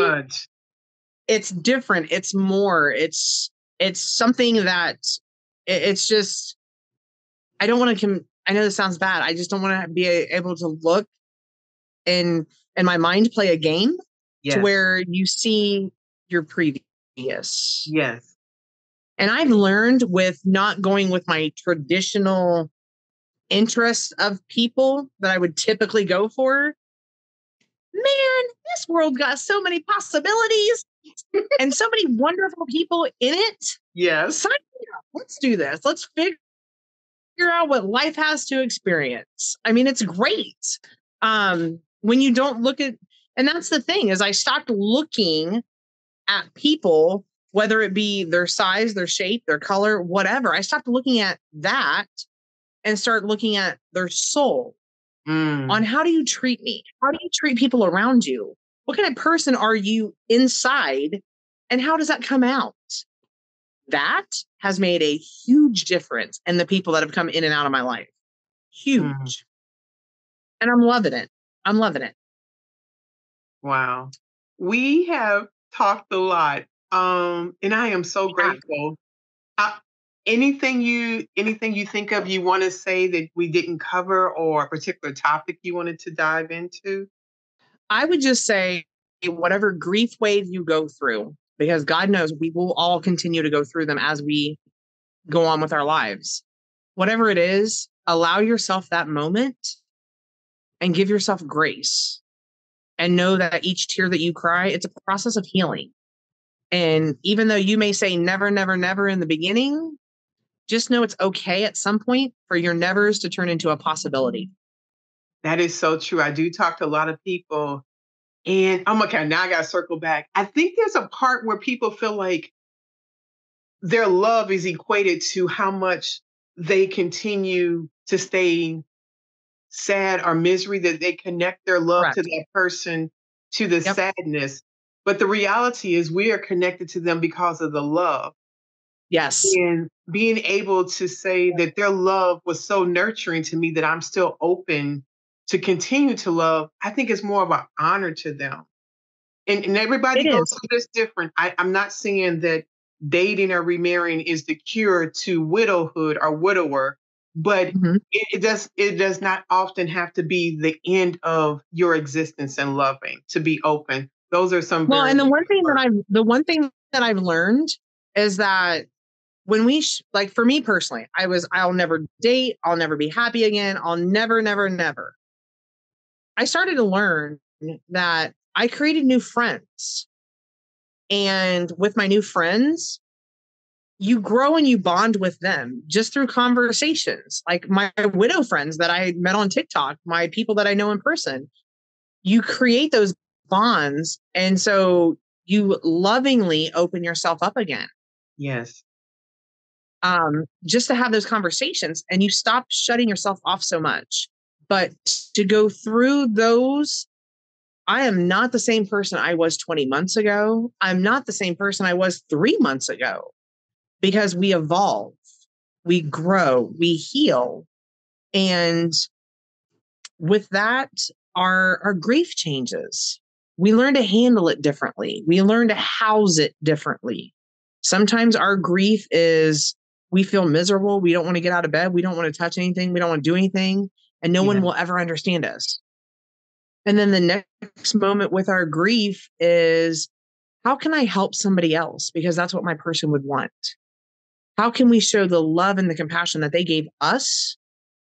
it's different. It's more. It's something that it's just, I don't want to, I know this sounds bad. I just don't want to be able to look and my mind play a game to where you see your previous. Yes. And I've learned with not going with my traditional interests of people that I would typically go for, man, this world got so many possibilities and so many wonderful people in it. Yes. Sign me up. Let's do this. Let's figure out what life has to experience. I mean, it's great. When you don't look at, and that's the thing, is I stopped looking at people, whether it be their size, their shape, their color, whatever. I stopped looking at that and start looking at their soul. On how do you treat me? How do you treat people around you? What kind of person are you inside? And how does that come out? That has made a huge difference in the people that have come in and out of my life. Huge. And I'm loving it. I'm loving it. Wow. We have talked a lot. And I am so grateful. Anything you think of you want to say that we didn't cover, or a particular topic you wanted to dive into? I would just say whatever grief wave you go through, because God knows we will all continue to go through them as we go on with our lives. Whatever it is, allow yourself that moment and give yourself grace, and know that each tear that you cry, it's a process of healing. And even though you may say never, never, never in the beginning, just know it's okay at some point for your nevers to turn into a possibility. That is so true. I do talk to a lot of people, and okay, now I got to circle back. I think there's a part where people feel like their love is equated to how much they continue to stay sad or misery, that they connect their love to Correct. that person, to the Yep. sadness. But the reality is we are connected to them because of the love. Yes. And being able to say that their love was so nurturing to me that I'm still open to continue to love, I think it's more of an honor to them. And everybody It goes is. through this different. I'm not saying that dating or remarrying is the cure to widowhood or widower, but Mhm. it does not often have to be the end of your existence and loving, to be open. Those are some Well, very and important the one thing that I've learned is that when like for me personally, I'll never date, I'll never be happy again, I'll never, never, never. I started to learn that I created new friends. And with my new friends, you grow and you bond with them just through conversations. Like my widow friends that I met on TikTok, my people that I know in person, you create those bonds. And so you lovingly open yourself up again. Yes. Just to have those conversations, and you stop shutting yourself off so much. But to go through those, I am not the same person I was 20 months ago. I'm not the same person I was 3 months ago, because we evolve, we grow, we heal. And with that, our grief changes. We learn to handle it differently. We learn to house it differently. Sometimes our grief is we feel miserable. We don't want to get out of bed. We don't want to touch anything. We don't want to do anything. And no one Yeah. will ever understand us. And then the next moment with our grief is, how can I help somebody else? Because that's what my person would want. How can we show the love and the compassion that they gave us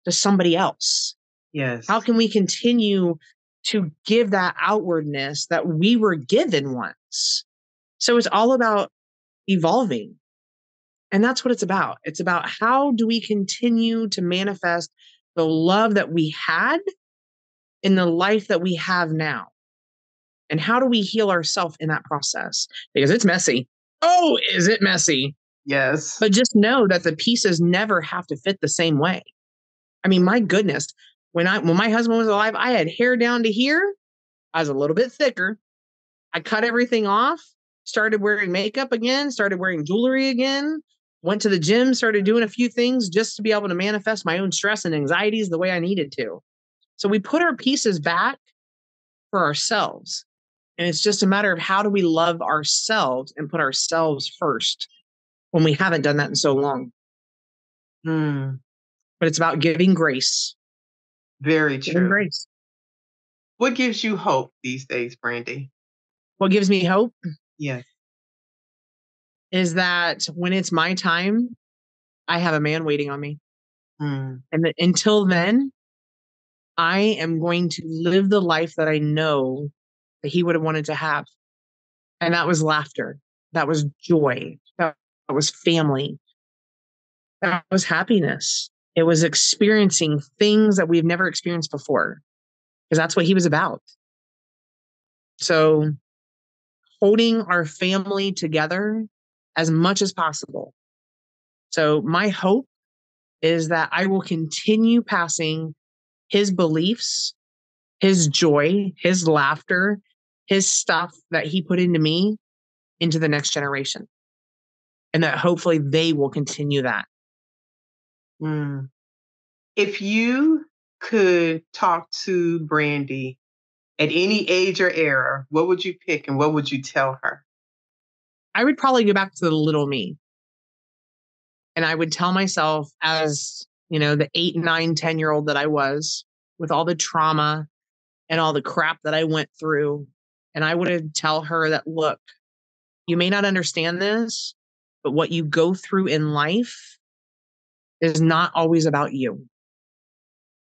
to somebody else? Yes. How can we continue to give that outwardness that we were given once? So it's all about evolving. And that's what it's about. It's about how do we continue to manifest the love that we had in the life that we have now? And how do we heal ourselves in that process? Because it's messy. Oh, is it messy? Yes. But just know that the pieces never have to fit the same way. I mean, my goodness, when my husband was alive, I had hair down to here. I was a little bit thicker. I cut everything off, started wearing makeup again, started wearing jewelry again, went to the gym, started doing a few things just to be able to manifest my own stress and anxieties the way I needed to. So we put our pieces back for ourselves. And it's just a matter of how do we love ourselves and put ourselves first when we haven't done that in so long. Mm, But it's about giving grace. very Giving true. grace. What gives you hope these days, Brandy? What gives me hope Yes. is that when it's my time, I have a man waiting on me. Mm, And until then, I am going to live the life that I know that he would have wanted to have. And that was laughter. That was joy. That was family. That was happiness. It was experiencing things that we've never experienced before, because that's what he was about. So holding our family together as much as possible. So my hope is that I will continue passing his beliefs, his joy, his laughter, his stuff that he put into me into the next generation. And that hopefully they will continue that. Mm. If you could talk to Brandy at any age or era, what would you pick and what would you tell her? I would probably go back to the little me. And I would tell myself, as the 8, 9, 10-year-old that I was, with all the trauma and all the crap that I went through. And I would tell her that, look, you may not understand this, but what you go through in life is not always about you.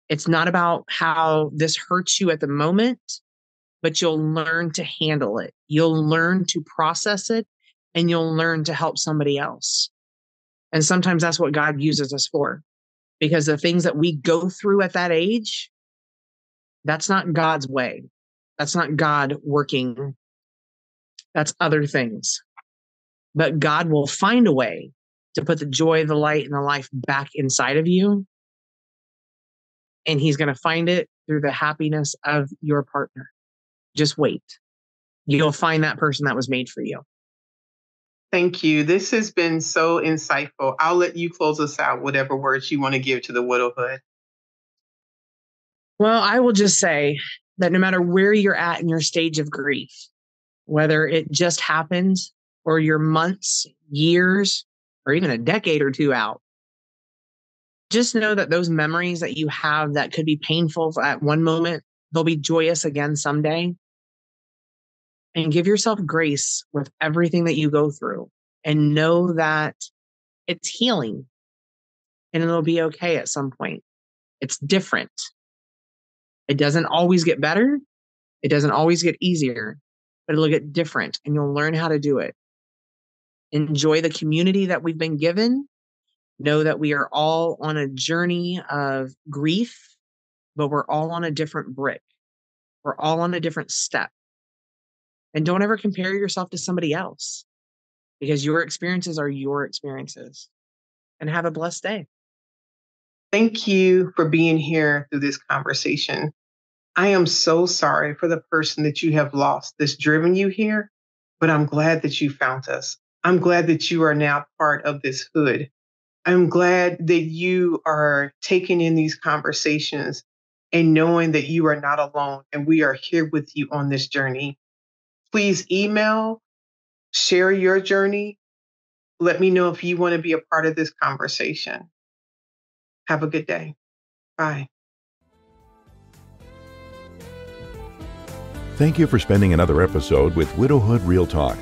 It's not about how this hurts you at the moment, but you'll learn to handle it. You'll learn to process it, and you'll learn to help somebody else. And sometimes that's what God uses us for, because the things that we go through at that age, that's not God's way. That's not God working. That's other things. But God will find a way to put the joy, the light, and the life back inside of you. And he's going to find it through the happiness of your partner. Just wait. You'll find that person that was made for you. Thank you. This has been so insightful. I'll let you close us out, whatever words you want to give to the widowhood. Well, I will just say that no matter where you're at in your stage of grief, whether it just happened or you're months, years, or even a decade or two out, just know that those memories that you have that could be painful at one moment, they'll be joyous again someday. And give yourself grace with everything that you go through, and know that it's healing and it'll be okay at some point. It's different. It doesn't always get better. It doesn't always get easier, but it'll get different and you'll learn how to do it. Enjoy the community that we've been given. Know that we are all on a journey of grief, but we're all on a different brick. We're all on a different step. And don't ever compare yourself to somebody else, because your experiences are your experiences. And have a blessed day. Thank you for being here through this conversation. I am so sorry for the person that you have lost that's driven you here, but I'm glad that you found us. I'm glad that you are now part of this hood. I'm glad that you are taking in these conversations and knowing that you are not alone and we are here with you on this journey. Please email, share your journey. Let me know if you want to be a part of this conversation. Have a good day. Bye. Thank you for spending another episode with Widowhood Real Talk.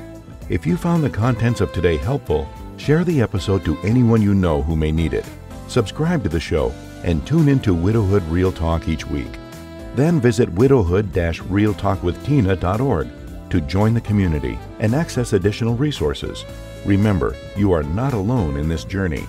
If you found the contents of today helpful, share the episode to anyone you know who may need it. Subscribe to the show and tune into Widowhood Real Talk each week. Then visit widowhood-realtalkwithtina.org to join the community and access additional resources. Remember, you are not alone in this journey.